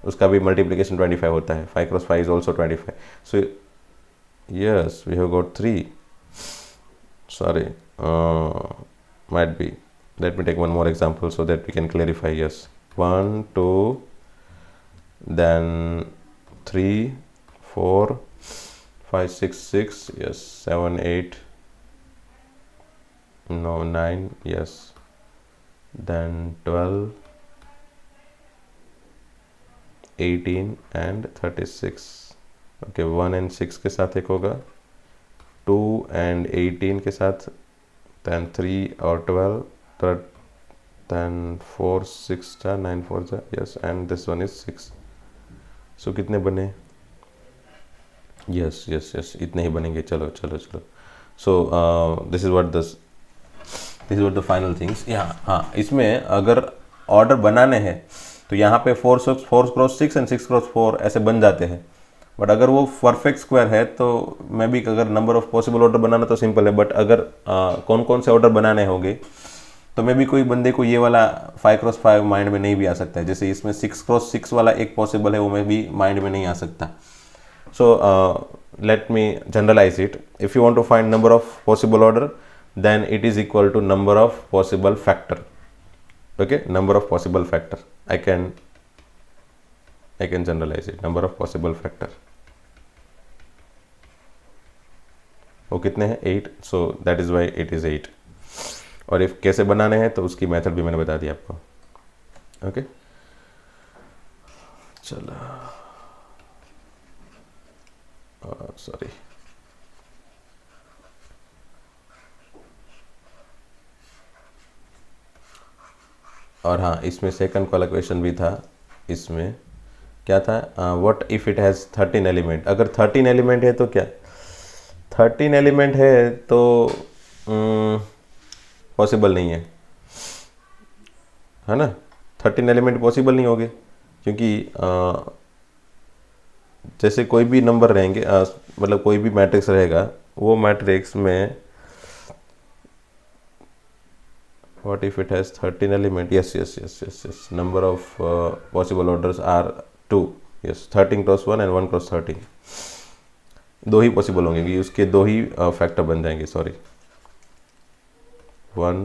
उसका भी मल्टीप्लिकेशन 25 होता है. 5 cross 5 is also 25. So yes we have got 3. Sorry, might be. Let me take one more example so that we can clarify. Yes, 1 2 then 3 4 5 6 6 yes 7 8 no 9 yes, then 12 18 and 36. okay, 1 and 6 के साथ एक होगा, 2 and 18 के साथ, then 3 और 12, then 4 6 जा 9 4 जा yes, and this one is 6. so कितने बने, yes yes yes इतने ही बनेंगे. चलो चलो चलो. so this is what the final things. हाँ इसमें अगर ऑर्डर बनाने हैं तो यहाँ पे 4 क्रॉस 6 एंड 6 क्रॉस 4 ऐसे बन जाते हैं. बट अगर वो परफेक्ट स्क्वायर है तो मैं भी अगर नंबर ऑफ पॉसिबल ऑर्डर बनाना तो सिंपल है, बट अगर कौन कौन से ऑर्डर बनाने होंगे तो मैं भी कोई बंदे को ये वाला 5 क्रॉस 5 माइंड में नहीं भी आ सकता है. जैसे इसमें 6 क्रॉस 6 वाला एक पॉसिबल है, वो मैं भी माइंड में नहीं आ सकता. So let me generalize it. If you want to find number of possible order then it is equal to number of possible factor. Okay, number of possible factor. I can generalize it, number of possible factor. वो कितने हैं 8, so that is why it is 8। और if कैसे बनाने हैं तो उसकी method भी मैंने बता दी आपको। ओके चलो सॉरी और हाँ इसमें सेकंड वाला क्वेश्चन भी था। इसमें क्या था, what if it has 13 element. अगर 13 एलिमेंट है तो क्या, 13 एलिमेंट है तो पॉसिबल नहीं है ना। 13 एलिमेंट पॉसिबल नहीं होंगे क्योंकि जैसे कोई भी नंबर रहेंगे, मतलब कोई भी मैट्रिक्स रहेगा, वो मैट्रिक्स में what if it has 13 element, yes number of possible orders are 2, yes 13 cross 1 and 1 cross 13, दो ही पॉसिबल होंगे कि उसके दो ही फैक्टर बन जाएंगे, sorry 1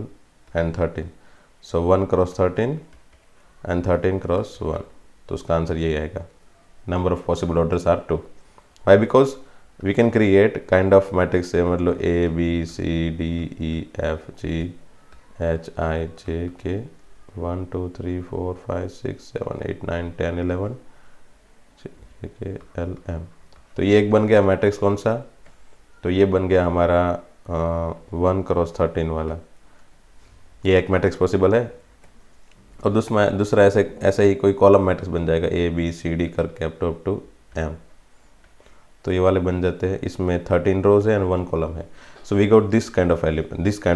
and 13, so 1 cross 13 and 13 cross 1, तो उसका आंसर यही आएगा, number of possible orders are 2। Why, because we can create kind of matrix से, मतलब A B C D E F G H I J K 1 2 3 4 5 6 7 8 9 10 11 के L M. तो ये एक बन गया मैट्रिक्स कौन सा, तो ये बन गया हमारा 1 क्रॉस 13 वाला, ये एक मैट्रिक्स पॉसिबल है। और दूसरा ऐसे ही कोई कॉलम मैट्रिक्स बन जाएगा ए बी सी डी करके अप टू एम, तो ये वाले बन जाते हैं। इसमें 13 रोज है एंड 1 कॉलम है। So we got this kind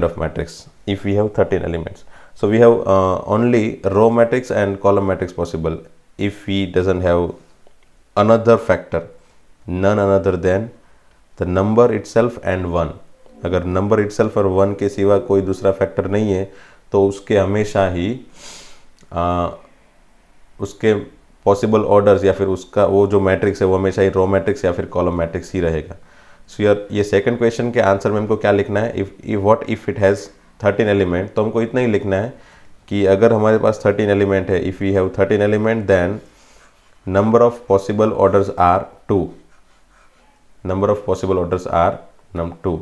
of matrix if we have 13 elements. So we have only row matrix and column matrix possible if we doesn't have another factor, none other than the number itself and 1। अगर number itself और 1 के सिवा कोई दूसरा factor नहीं है तो उसके हमेशा ही उसके पॉसिबल ऑर्डर्स या फिर उसका वो जो मैट्रिक्स है वो हमेशा ही रो मैट्रिक्स या फिर कॉलम मैट्रिक्स ही रहेगा। सो ये सेकंड क्वेश्चन के आंसर में हमको क्या लिखना है, what if it has 13 element, तो हमको इतना ही लिखना है कि अगर हमारे पास 13 एलिमेंट है, if we have 13 element then number of possible orders are 2, number of possible orders are 2।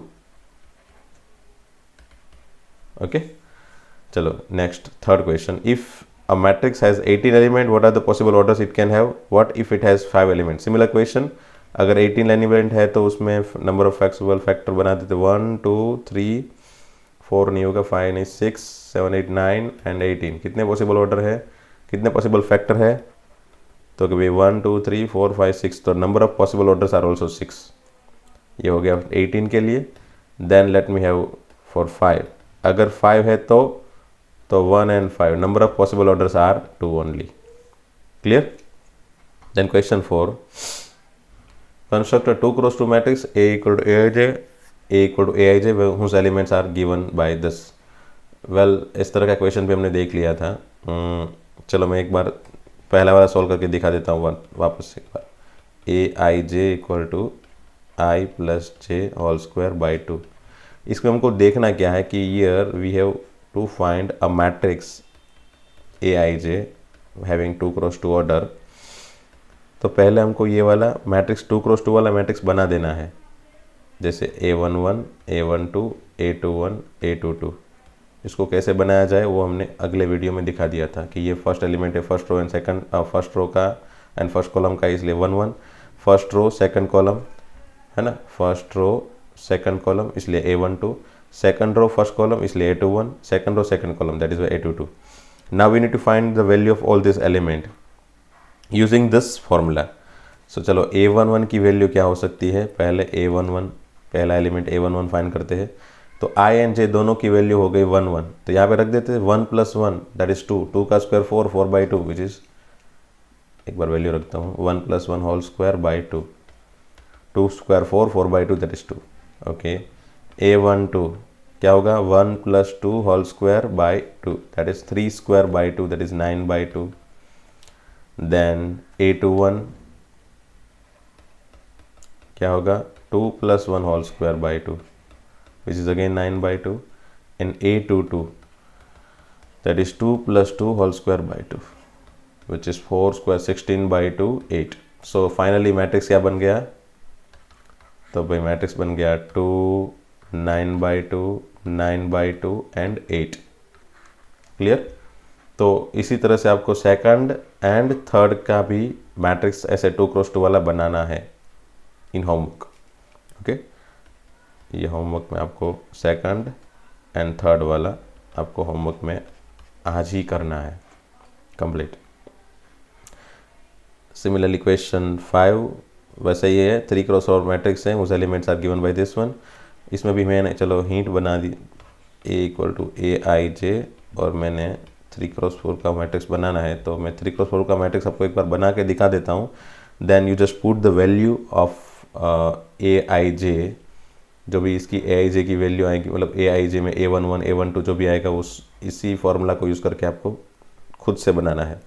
Okay चलो next third question, if a matrix has 18 element, what are the possible orders it can have, what if it has 5 elements। Similar question, अगर 18 element है तो उसमें number of possible factor बना देते 1 2 3 4 नहीं होगा, 5 नहीं 6 7 8 9 एंड 18, कितने पॉसिबल ऑर्डर है, कितने पॉसिबल फैक्टर है, तो कि भाई 1 2 3 4 5 6, तो number of possible orders are also 6, ये हो गया 18 के लिए। Then let me have for 5, अगर 5 है तो 1 and 5, number of possible orders are 2 only। Clear? Then question 4, construct a 2 cross 2 matrix A equal to Aij, A equal to Aij whose elements are given by this। Well, इस तरह का question भी हमने देख लिया था। चलो मैं एक बार पहला वाला सॉल्व करके दिखा देता हूँ वापस एक बार। Aij equal to i plus j whole square by 2। इसमें हमको देखना क्या है कि here we have to find a matrix Aij having 2 cross 2 order। तो पहले हमको ये वाला मैट्रिक्स 2 cross 2 वाला मैट्रिक्स बना देना है, जैसे A11 A12 A21 A22। इसको कैसे बनाया जाए वो हमने अगले वीडियो में दिखा दिया था कि ये फर्स्ट एलिमेंट है first row and second, first row का एंड फर्स्ट कॉलम का, इसलिए 1 1, फर्स्ट रो सेकंड कॉलम है ना, फर्स्ट रो सेकंड कॉलम इसलिए A12, second row first column इसलिए A21, second row second column that is why A22। now we need to find the value of all this element using this formula। so चलो A11 की value क्या हो सकती है, पहले A11 पहला element A11 find करते हैं। तो I एंड J दोनों की वैल्यू हो गई 1 1, तो यहाँ पे रख देते हैं 1 + 1 दैट इज 2, 2 का स्क्वायर 4 4/2 विच इज, एक बार वैल्यू रखता हूँ 1 + 1 whole square by 2, 2 square 4 4/2 that is 2। Okay A12 क्या होगा 1 + 2 whole square by 2 that is 3 square by 2 that is 9/2। Then A21 क्या होगा 2 + 1 whole square by 2 which is again 9/2 and A22 that is 2 + 2 whole square by 2 which is 4 square 16/2 8। So finally matrix क्या बन गया तो भाई matrix बन गया 2, 9/2, 9/2 and 8। Clear. तो इसी तरह से आपको सेकंड एंड थर्ड का भी मैट्रिक्स ऐसे 2x2 वाला बनाना है इन होमवर्क। ओके, ये होमवर्क में आपको सेकंड एंड थर्ड वाला आपको होमवर्क में आज ही करना है कंप्लीट। सिमिलरली क्वेश्चन 5 वैसे ये है 3x4 मैट्रिक्स है, उस elements are given by this one. इसमें भी मैंने चलो हिंट बना दी A=AIJ और मैंने 3x4 का मैट्रिक्स बनाना है, तो मैं 3x4 का मैट्रिक्स आपको एक बार बना के दिखा देता हूँ। Then you just put the value of AIJ, जो भी इसकी AIJ की वैल्यू आएगी, मतलब AIJ में A11 A12 जो भी आएगा उस इसी फॉर्मूला को यूज़ करके आपको खुद से बनाना है।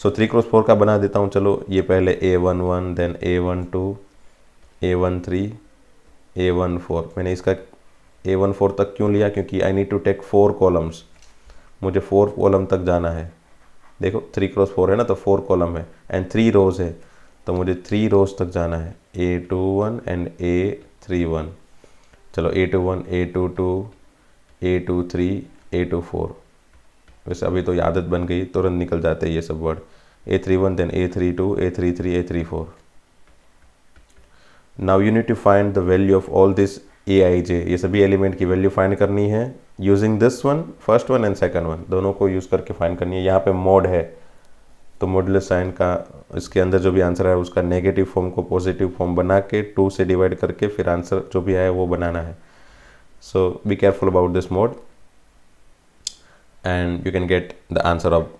सो 3x4 का बना देता हूँ। चलो ये पहले A11 then A12 A13 A14। मैंने इसका A14 तक क्यों लिया, क्योंकि I need to take 4 columns, मुझे 4 कॉलम तक जाना है। देखो 3x4 है ना, तो 4 कॉलम है एंड 3 रोज है, तो मुझे 3 रोज तक जाना है, A21 एंड A31। चलो A21 A22 A23 A24। वैसे अभी तो आदत बन गई, तुरंत निकल जाते हैं ये सब word. A31 then A32 A33 A34। Now you need to find the value of all this AIJ, ये सभी एलिमेंट की वैल्यू फाइंड करनी है using this one, first one and second one, दोनों को यूज़ करके फाइंड करनी है। यहाँ पे मोड है तो मॉडुलस साइन का इसके अंदर जो भी आंसर है उसका नेगेटिव फॉर्म को पॉजिटिव फॉर्म बना के 2 से डिवाइड करके फिर आंसर जो भी आया वो बनाना है। So be careful about this mode and you can get the answer of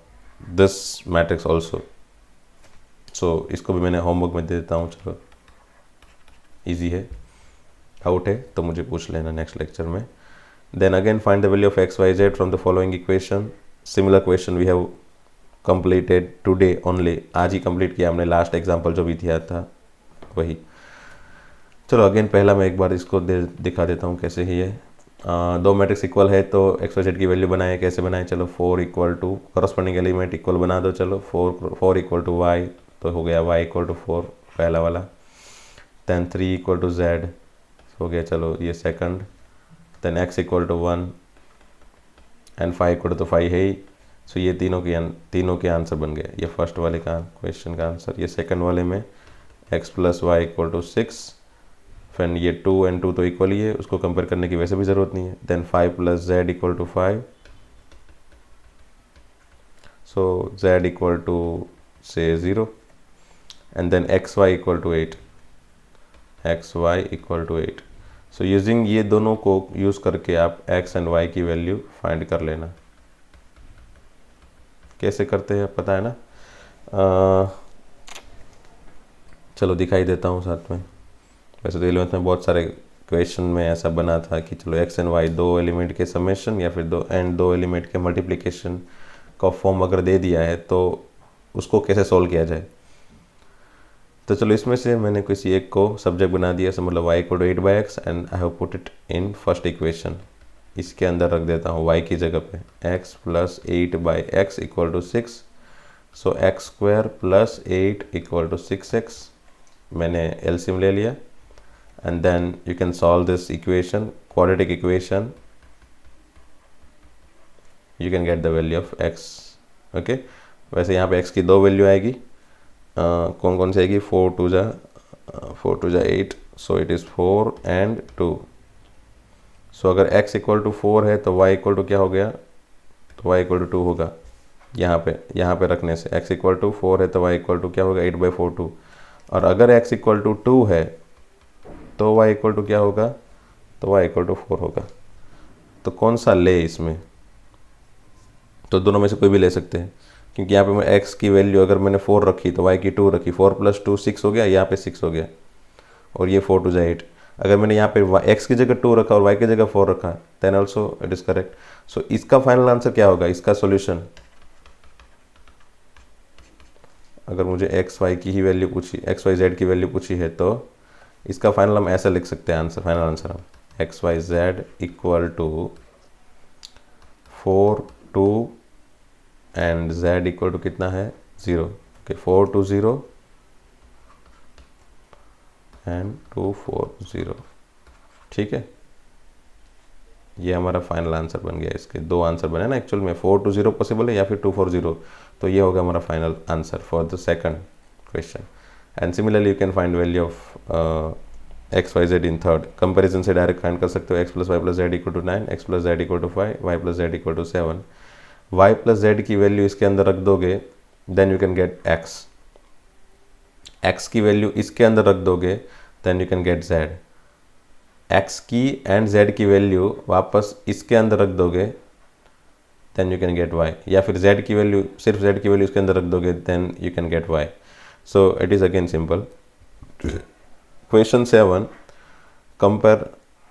this matrix also. So इसको भी मैंने होमवर्क में दे देता हूँ। चलो ईजी है, आउट है तो मुझे पूछ लेना नेक्स्ट लेक्चर में। Then again find the value of XYZ from the following equation. Similar question we have completed today only, आज ही कंप्लीट किया हमने, लास्ट एग्जांपल जो भी दिया था वही। चलो अगेन पहला मैं एक बार इसको दिखा देता हूँ कैसे ही है। दो मैट्रिक्स इक्वल है तो XYZ की वैल्यू बनाए, कैसे बनाए, चलो 4 equal to corresponding element equal बना दो। चलो 4 इक्वल टू Y, तो हो गया Y इक्वल टू 4 पहला वाला। देन 3 इक्वल टू Z हो गया, चलो ये second. Then X equal to 1 and 5 equal to 5 है ही। सो ये तीनों के आंसर बन गए। ये फर्स्ट वाले का क्वेश्चन का आंसर। ये सेकंड वाले में x plus y equal to 6, फिर ये 2 एंड 2 तो इक्वल ही है, उसको कंपेयर करने की वैसे भी ज़रूरत नहीं है। Then 5 plus z equal to 5, so z equal to से 0 and then x y equal to 8, x y equal to 8। So using ये दोनों को यूज़ करके आप x एंड y की वैल्यू फाइंड कर लेना। कैसे करते हैं पता है ना? चलो दिखाई देता हूँ साथ में। वैसे तो 11th में बहुत सारे क्वेश्चन में ऐसा बना था कि चलो x एंड y दो एलिमेंट के समेशन या फिर दो एलिमेंट के मल्टीप्लिकेशन का फॉर्म अगर दे दिया है तो उसको कैसे सॉल्व किया जाए। तो चलो इसमें से मैंने किसी एक को सब्जेक्ट बना दिया, मतलब y equal to 8/x and I have put it in first equation. इसके अंदर रख देता हूँ y की जगह पे x plus 8/x equal to 6, so x square plus 8 equal to 6x। मैंने एलसीएम ले लिया and then you can solve this equation, quadratic equation, you can get the value of x। Okay, वैसे यहाँ पे x की दो value आएगी, कौन कौन सी आएगी, 4 टू जा 8, सो इट इज़ 4 एंड 2। सो अगर x इक्वल टू 4 है तो y इक्वल टू क्या हो गया, तो y इक्वल टू 2 होगा। यहाँ पे रखने से x इक्वल टू 4 है तो y इक्वल टू क्या होगा, 8/4 2। और अगर x इक्वल टू 2 है तो y इक्वल टू क्या होगा, तो y इक्वल टू 4 होगा। तो कौन सा ले इसमें, तो दोनों में से कोई भी ले सकते हैं, क्योंकि यहाँ पे मैं x की वैल्यू अगर मैंने 4 रखी तो y की 2 रखी, 4 प्लस 2 6 हो गया, यहाँ पे 6 हो गया, और ये 4 टू जा 8। अगर मैंने यहाँ पे x की जगह 2 रखा और y की जगह 4 रखा, then also it is correct. So इसका फाइनल आंसर क्या होगा, इसका सॉल्यूशन, अगर मुझे एक्स वाई की ही वैल्यू पूछी, एक्स वाई जेड की वैल्यू पूछी है, तो इसका फाइनल हम ऐसा लिख सकते हैं आंसर, फाइनल आंसर हम x y z equal to 4 2 and z equal to कितना है, 0। Okay, 4 2 0 and 240। ठीक है, ये हमारा फाइनल आंसर बन गया। इसके दो आंसर बने ना एक्चुअल में, 420 पॉसिबल है या फिर 240, तो ये होगा हमारा final answer for the second question. And similarly you can find value of x y z in third. Comparison से डायरेक्ट फाइंड कर सकते हो, x plus y plus z equal to 9, x plus z equal to 5, y plus z equal to 7। Y plus z की value इसके अंदर रख दोगे, then you can get x. X की वैल्यू इसके अंदर रख दोगे, then you can get z. X की एंड जेड की वैल्यू वापस इसके अंदर रख दोगे, then you can get y. या फिर जेड की वैल्यू, सिर्फ जेड की वैल्यू इसके अंदर रख दोगे, then you can get y. So it is again simple. Question 7, compare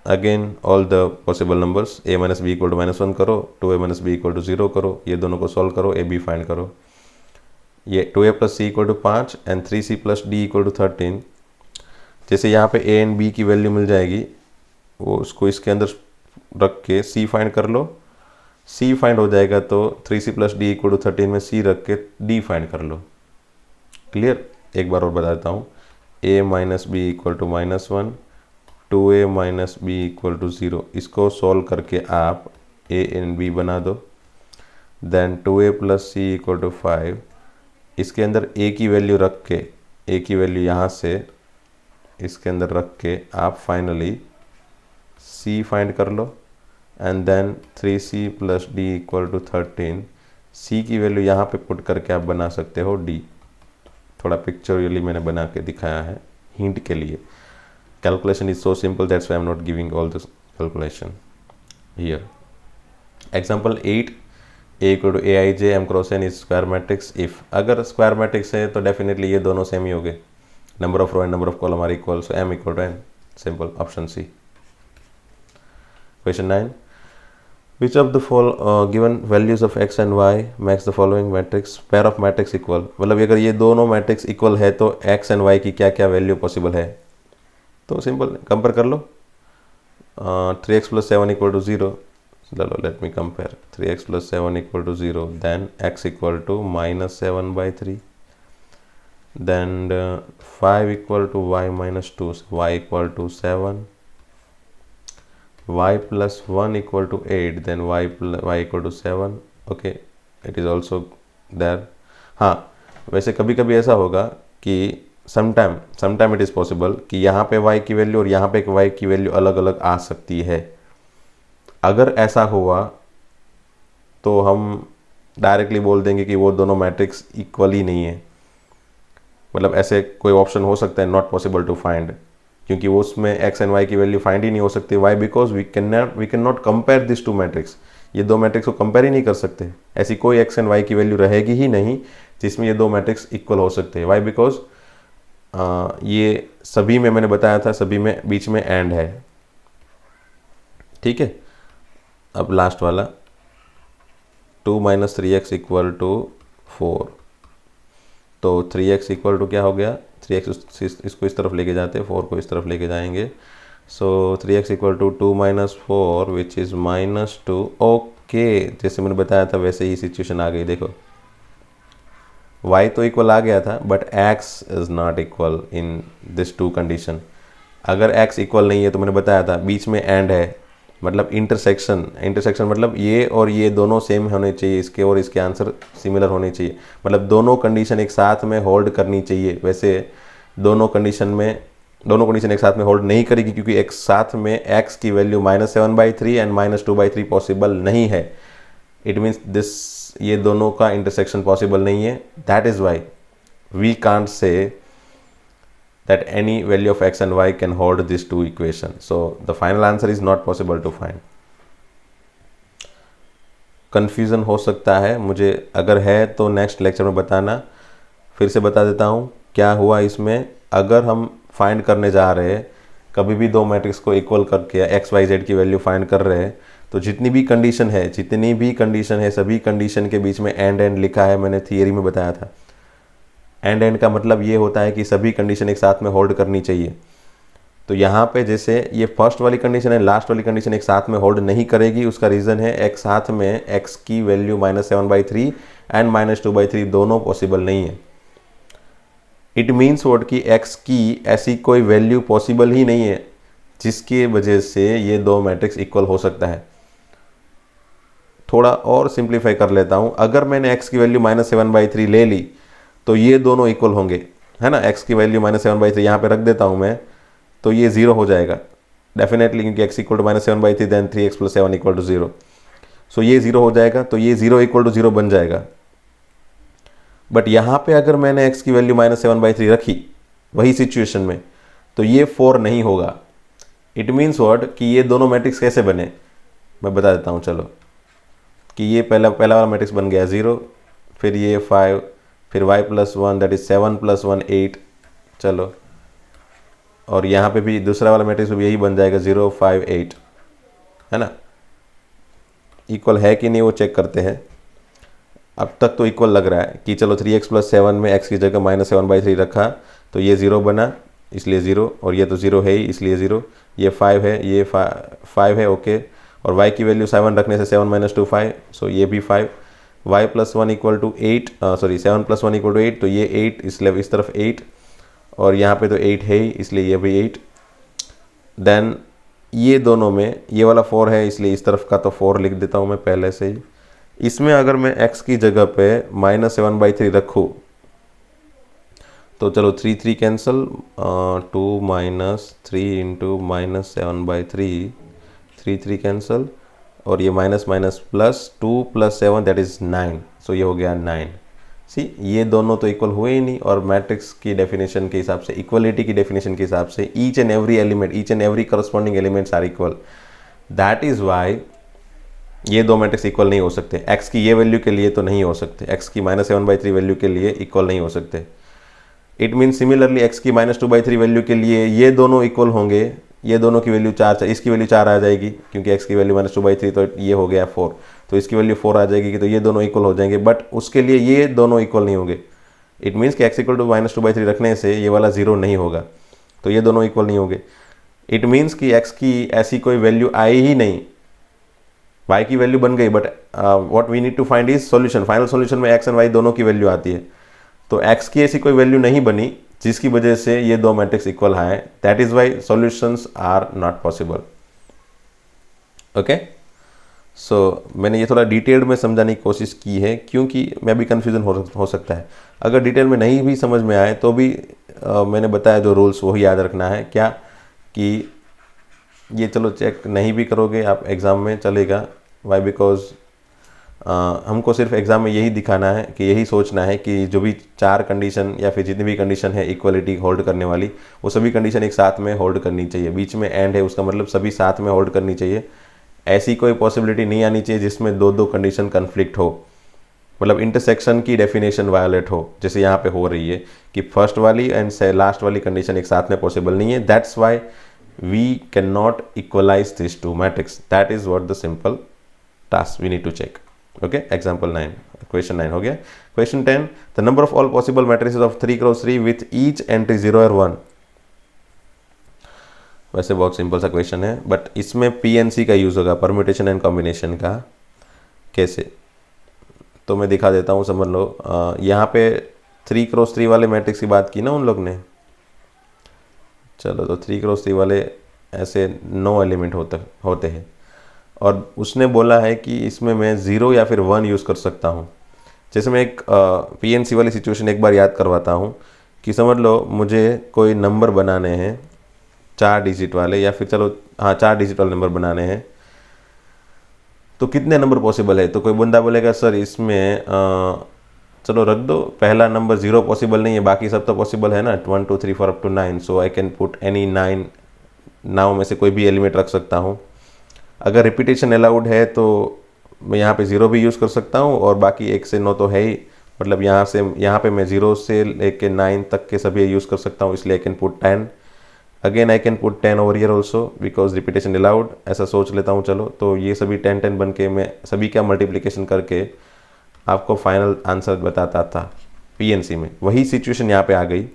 again all the possible numbers. a minus b equal to -1 करो, 2a minus b equal to 0 करो, ये दोनों को सॉल्व करो, ए बी फाइंड करो। ये 2a plus c equal to 5 and 3c plus D equal to 13। जैसे यहाँ पे a एंड b की वैल्यू मिल जाएगी, वो उसको इसके अंदर रख के c फाइंड कर लो। c फाइंड हो जाएगा तो 3c plus D equal to 13 में c रख के d फाइंड कर लो। क्लियर? एक बार और बता देता हूँ, a minus b equal to -1, 2a minus b equal to 0, इसको सॉल्व करके आप a एंड b बना दो। Then 2a plus c equal to 5, इसके अंदर a की वैल्यू रख के, a की वैल्यू यहाँ से इसके अंदर रख के आप फाइनली c फाइंड कर लो। And then 3c plus D equal to 13, c की वैल्यू यहाँ पे पुट करके आप बना सकते हो d। थोड़ा पिक्चरली मैंने बना के दिखाया है हिंट के लिए। Calculation is so simple, that's why I am not giving all this calculation here. Example 8, a equal to aij m cross n is square matrix if. अगर स्क्वायर मैट्रिक्स है तो डेफिनेटली ये दोनों सेम ही हो गए, number of row and number of column are equal, so m equal to n, simple, option c. Question 9, which of the given values of x and y makes the following matrix pair of matrix equal। मतलब अगर ये दोनों matrix equal है तो x and y की क्या क्या value possible है, तो सिंपल कंपेयर कर लो। 3x प्लस 7 इक्वल टू 0, चलो let me compare. 3x plus 7 equal to 0, then x equal to -7/3, then 5 equal to y minus 2, y equal to 7, y plus 1 equal to 8, then y equal to 7, okay, it is also there। हाँ, वैसे कभी कभी ऐसा होगा कि sometime it is possible कि यहाँ पे y की वैल्यू और यहाँ पे y की वैल्यू अलग अलग आ सकती है। अगर ऐसा हुआ तो हम डायरेक्टली बोल देंगे कि वो दोनों मैट्रिक्स इक्वल ही नहीं है। मतलब ऐसे कोई ऑप्शन हो सकता है, नॉट पॉसिबल टू फाइंड, क्योंकि वो उसमें x एंड y की वैल्यू फाइंड ही नहीं हो सकती। Why? Because we can not compare this two matrix. ये दो मैट्रिक्स को कंपेयर ही नहीं कर सकते। ऐसी कोई x एंड y की वैल्यू रहेगी ही नहीं जिसमें ये दो मैट्रिक्स इक्वल हो सकते हैं। वाई? बिकॉज ये सभी में मैंने बताया था, सभी में बीच में एंड है। ठीक है, अब लास्ट वाला 2 माइनस 3x इक्वल टू 4, तो 3x इक्वल टू क्या हो गया, 3x इसको इस तरफ लेके जाते हैं, 4 को इस तरफ लेके जाएंगे। So 3x equal to 2 minus 4 which is -2। Okay, जैसे मैंने बताया था वैसे ही सिचुएशन आ गई। देखो y तो इक्वल आ गया था, but x is not equal in this two condition. अगर x इक्वल नहीं है तो मैंने बताया था बीच में एंड है, मतलब इंटरसेक्शन मतलब ये और ये दोनों सेम होने चाहिए, इसके और इसके आंसर सिमिलर होने चाहिए। मतलब दोनों कंडीशन एक साथ में होल्ड करनी चाहिए। वैसे दोनों कंडीशन एक साथ में होल्ड नहीं करेगी, क्योंकि एक साथ में x की वैल्यू -7/3 एंड -2/3 पॉसिबल नहीं है। इट मीन्स दिस, ये दोनों का इंटरसेक्शन पॉसिबल नहीं है। That is why we can't say that any value of x and y can hold these two equations. So the final answer is not possible to find. Confusion हो सकता है मुझे, अगर है तो नेक्स्ट लेक्चर में बताना। फिर से बता देता हूँ क्या हुआ इसमें। अगर हम फाइंड करने जा रहे हैं, कभी भी दो मैट्रिक्स को इक्वल करके x y z की वैल्यू फाइंड कर रहे हैं, तो जितनी भी कंडीशन है सभी कंडीशन के बीच में एंड लिखा है, मैंने थियरी में बताया था। एंड का मतलब ये होता है कि सभी कंडीशन एक साथ में होल्ड करनी चाहिए। तो यहाँ पे जैसे ये फर्स्ट वाली कंडीशन है, लास्ट वाली कंडीशन एक साथ में होल्ड नहीं करेगी। उसका रीज़न है एक साथ में x की वैल्यू -7/3 एंड -2/3 दोनों पॉसिबल नहीं है। इट मीन्स व्हाट कि x की ऐसी कोई वैल्यू पॉसिबल ही नहीं है जिसकी वजह से ये दो मैट्रिक्स इक्वल हो सकता है। थोड़ा और सिंप्लीफाई कर लेता हूँ, अगर मैंने x की वैल्यू -7/3 ले ली तो ये दोनों इक्वल होंगे, है ना। x की वैल्यू -7/3 यहाँ पे रख देता हूँ मैं, तो ये 0 हो जाएगा डेफिनेटली, क्योंकि x equal to -7/3 then 3x + 7 equal to 0। So ये 0 हो जाएगा, तो ये 0 इक्वल टू 0 बन जाएगा। बट यहाँ पे अगर मैंने x की वैल्यू -7/3 रखी वही सिचुएशन में, तो ये 4 नहीं होगा। इट मीन्स व्हाट कि ये दोनों मैट्रिक्स कैसे बने, मैं बता देता हूँ चलो। कि ये पहला वाला मैट्रिक्स बन गया 0, फिर ये 5, फिर y + 1 दैट इज 7 + 1 8, चलो। और यहाँ पे भी दूसरा वाला मैट्रिक्स भी यही बन जाएगा 0 5 8, है ना। इक्वल है कि नहीं वो चेक करते हैं। अब तक तो इक्वल लग रहा है कि चलो 3x + 7 में x की जगह -7/3 रखा तो ये 0 बना, इसलिए 0, और ये तो 0 है ही इसलिए 0। ये 5 है, ये 5 है, ओके। और y की वैल्यू 7 रखने से 7 - 2 5, सो ये भी 5। y + 1 = 8, सॉरी 7 + 1 = 8, तो ये 8, इसलिए इस तरफ 8, और यहाँ पे तो 8 है ही इसलिए ये भी 8। देन ये दोनों में ये वाला 4 है इसलिए इस तरफ का तो 4 लिख देता हूँ मैं पहले से ही। इसमें अगर मैं x की जगह पे -7/3 रखूँ तो चलो 3 3 कैंसिल, 2 - 3 × -7/3, 3 3 कैंसिल, और ये माइनस प्लस 2 + 7 दैट इज़ 9, सो ये हो गया 9। सी ये दोनों तो इक्वल हुए ही नहीं, और मैट्रिक्स की डेफिनेशन के हिसाब से, इक्वलिटी की डेफिनेशन के हिसाब से each and every element, each and every corresponding elements are equal. That is why ये दो मैट्रिक्स इक्वल नहीं हो सकते। x की ये वैल्यू के लिए तो नहीं हो सकते, x की -7/3 वैल्यू के लिए इक्वल नहीं हो सकते। इट मीन सिमिलरली x की -2/3 वैल्यू के लिए ये दोनों इक्वल होंगे, ये दोनों की वैल्यू 4, इसकी वैल्यू 4 आ जाएगी क्योंकि x की वैल्यू -2/3, तो ये हो गया 4, तो इसकी वैल्यू 4 आ जाएगी, तो ये दोनों इक्वल हो जाएंगे। बट उसके लिए ये दोनों इक्वल नहीं होंगे। इट मीन्स कि x = -2/3 रखने से ये वाला 0 नहीं होगा, तो ये दोनों इक्वल नहीं होंगे। इट मीन्स कि x की ऐसी कोई वैल्यू आई ही नहीं, y की वैल्यू बन गई, but what we need to find is solution. Final solution में x एंड y दोनों की वैल्यू आती है, तो x की ऐसी कोई वैल्यू नहीं बनी जिसकी वजह से ये दो मैट्रिक्स इक्वल आए। That is why solutions are not possible. Okay, so मैंने ये थोड़ा डिटेल्ड में समझाने की कोशिश की है क्योंकि मैं भी कन्फ्यूजन हो सकता है। अगर डिटेल में नहीं भी समझ में आए तो भी मैंने बताया जो रूल्स वही याद रखना है। क्या कि ये चलो चेक नहीं भी करोगे आप एग्ज़ाम में चलेगा, वाई बिकॉज हमको सिर्फ एग्ज़ाम में यही दिखाना है कि यही सोचना है कि जो भी 4 कंडीशन या फिर जितनी भी कंडीशन है इक्वलिटी होल्ड करने वाली, वो सभी कंडीशन एक साथ में होल्ड करनी चाहिए। बीच में एंड है उसका मतलब सभी साथ में होल्ड करनी चाहिए। ऐसी कोई पॉसिबिलिटी नहीं आनी चाहिए जिसमें दो कंडीशन कन्फ्लिक्ट हो, मतलब इंटरसेक्शन की डेफिनेशन वायोलेट हो, जैसे यहाँ पे हो रही है कि फर्स्ट वाली एंड लास्ट वाली कंडीशन एक साथ में पॉसिबल नहीं है। That's why we cannot equalize these two matrix. That is what the simple task we need to check. Okay, example 9, question 9 हो गया। Question 10, the number of all possible matrices of 3 × 3 with each entry 0 or 1। वैसे बहुत simple सा question है, but इसमें PNC का use होगा, permutation and combination का। कैसे, तो मैं दिखा देता हूँ, समझ लो। यहाँ पे 3 × 3 वाले मैट्रिक्स की बात की ना उन लोग ने। चलो, तो 3 × 3 वाले ऐसे 9 एलिमेंट होते हैं, और उसने बोला है कि इसमें मैं 0 या फिर 1 यूज़ कर सकता हूँ। जैसे मैं एक PNC वाली सिचुएशन एक बार याद करवाता हूँ कि समझ लो मुझे कोई नंबर बनाने हैं 4 डिजिट वाले, या फिर चलो हाँ 4 डिजिट वाले नंबर बनाने हैं, तो कितने नंबर पॉसिबल है। तो कोई बंदा बोलेगा सर इसमें चलो रख दो, पहला नंबर 0 पॉसिबल नहीं है, बाकी सब तो पॉसिबल है ना, 1 2 3 4 up to 9, so I can put any 9 now में से कोई भी एलिमेंट रख सकता हूँ। अगर रिपीटेशन अलाउड है तो मैं यहाँ पे 0 भी यूज़ कर सकता हूँ, और बाकी 1 से 9 तो है ही, मतलब यहाँ पे मैं 0 से लेके 9 तक के सभी यूज़ कर सकता हूँ, इसलिए I can put 10। Again I can put 10 over year also because repetition allowed, ऐसा सोच लेता हूँ। चलो, तो ये सभी 10 10 बन के मैं सभी का मल्टीप्लिकेशन करके आपको फाइनल आंसर बताता था PNC में। वही सिचुएशन यहाँ पे आ गई।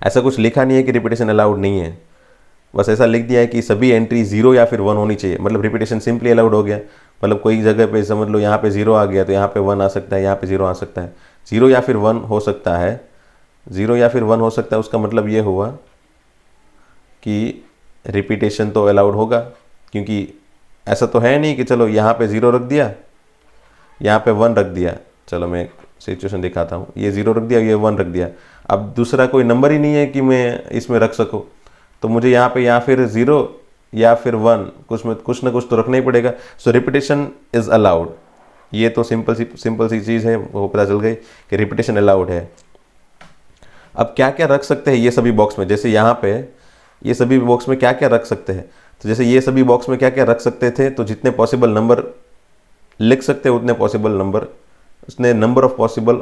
ऐसा कुछ लिखा नहीं है कि रिपीटेशन अलाउड नहीं है, बस ऐसा लिख दिया है कि सभी एंट्री 0 या फिर 1 होनी चाहिए, मतलब रिपीटेशन सिंपली अलाउड हो गया। मतलब कोई जगह पे समझ लो यहाँ पे 0 आ गया तो यहाँ पे 1 आ सकता है, यहाँ पे 0 आ सकता है, 0 या फिर 1 हो सकता है, 0 या फिर 1 हो सकता है, उसका मतलब ये हुआ कि रिपीटेशन तो अलाउड होगा, क्योंकि ऐसा तो है नहीं कि चलो यहाँ पे 0 रख दिया, यहाँ पे 1 रख दिया। चलो मैं सिचुएशन दिखाता हूँ, ये 0 रख दिया, ये 1 रख दिया, अब दूसरा कोई नंबर ही नहीं है कि मैं इसमें रख सकूँ, तो मुझे यहाँ पे या फिर 0 या फिर 1 कुछ ना कुछ तो रखना ही पड़ेगा। सो रिपीटेशन इज़ अलाउड। ये तो सिंपल सी चीज़ है, वो पता चल गई कि रिपीटेशन अलाउड है। अब क्या क्या रख सकते हैं ये सभी बॉक्स में, जैसे यहाँ पे ये सभी बॉक्स में क्या क्या रख सकते हैं, तो जैसे ये सभी बॉक्स में क्या क्या रख सकते थे, तो जितने पॉसिबल नंबर लिख सकते हैं उतने पॉसिबल नंबर, उसने नंबर ऑफ पॉसिबल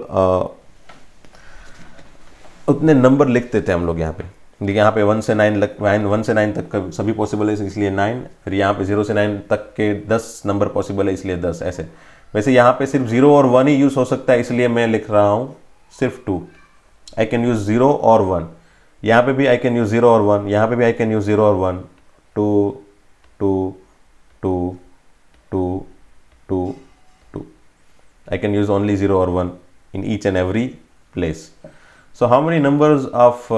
उतने नंबर लिखते थे हम लोग यहाँ पे। देखिए यहाँ पे 1 से 9 तक का सभी पॉसिबल है इसलिए 9, फिर यहाँ पे 0 से 9 तक के 10 नंबर पॉसिबल है इसलिए 10, ऐसे। वैसे यहाँ पे सिर्फ 0 और 1 ही यूज़ हो सकता है, इसलिए मैं लिख रहा हूँ सिर्फ 2। आई कैन यूज़ 0 और 1, यहाँ पे भी आई कैन यूज़ 0 और 1, यहाँ पे भी आई कैन यूज़ 0 और 1, 2 2 2 2 2 2। I can use only 0 or 1 in each and every place. So how many numbers of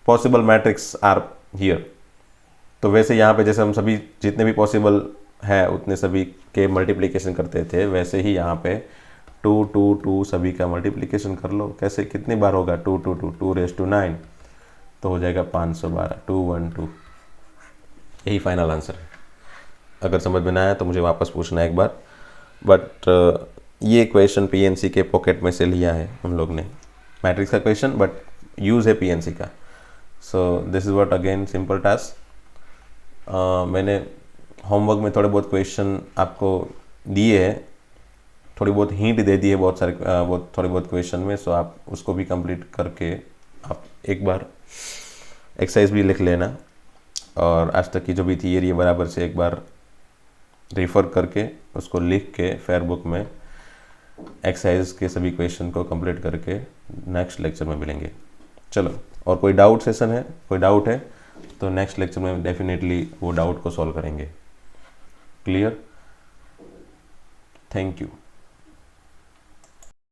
possible matrix are here? तो वैसे यहाँ पे जैसे हम सभी जितने भी पॉसिबल है उतने सभी के मल्टीप्लिकेशन करते थे, वैसे ही यहाँ पे 2 2 2 सभी का मल्टीप्लिकेशन कर लो। कैसे, कितनी बार होगा? 2 2 2 2 रेज़ टू 9, तो हो जाएगा 512, 212। यही फाइनल आंसर है। अगर समझ में ना आया तो मुझे वापस पूछना है एक बार, बट ये क्वेश्चन पीएनसी के पॉकेट में से लिया है हम लोग ने, मैट्रिक्स का क्वेश्चन, बट यूज़ है पीएनसी का। So this is what again simple task. मैंने होमवर्क में थोड़े बहुत क्वेश्चन आपको दिए हैं, थोड़ी बहुत हिंट दे दी है बहुत सारे थोड़े बहुत क्वेश्चन में। सो आप उसको भी कंप्लीट करके आप एक बार एक्सरसाइज भी लिख लेना, और आज तक की जो भी थियरी है बराबर से एक बार रेफ़र करके उसको लिख के फेयर बुक में एक्सरसाइज के सभी क्वेश्चन को कंप्लीट करके नेक्स्ट लेक्चर में मिलेंगे। चलो, और कोई डाउट सेशन है, कोई डाउट है तो नेक्स्ट लेक्चर में डेफिनेटली वो डाउट को सॉल्व करेंगे। क्लियर? Thank you.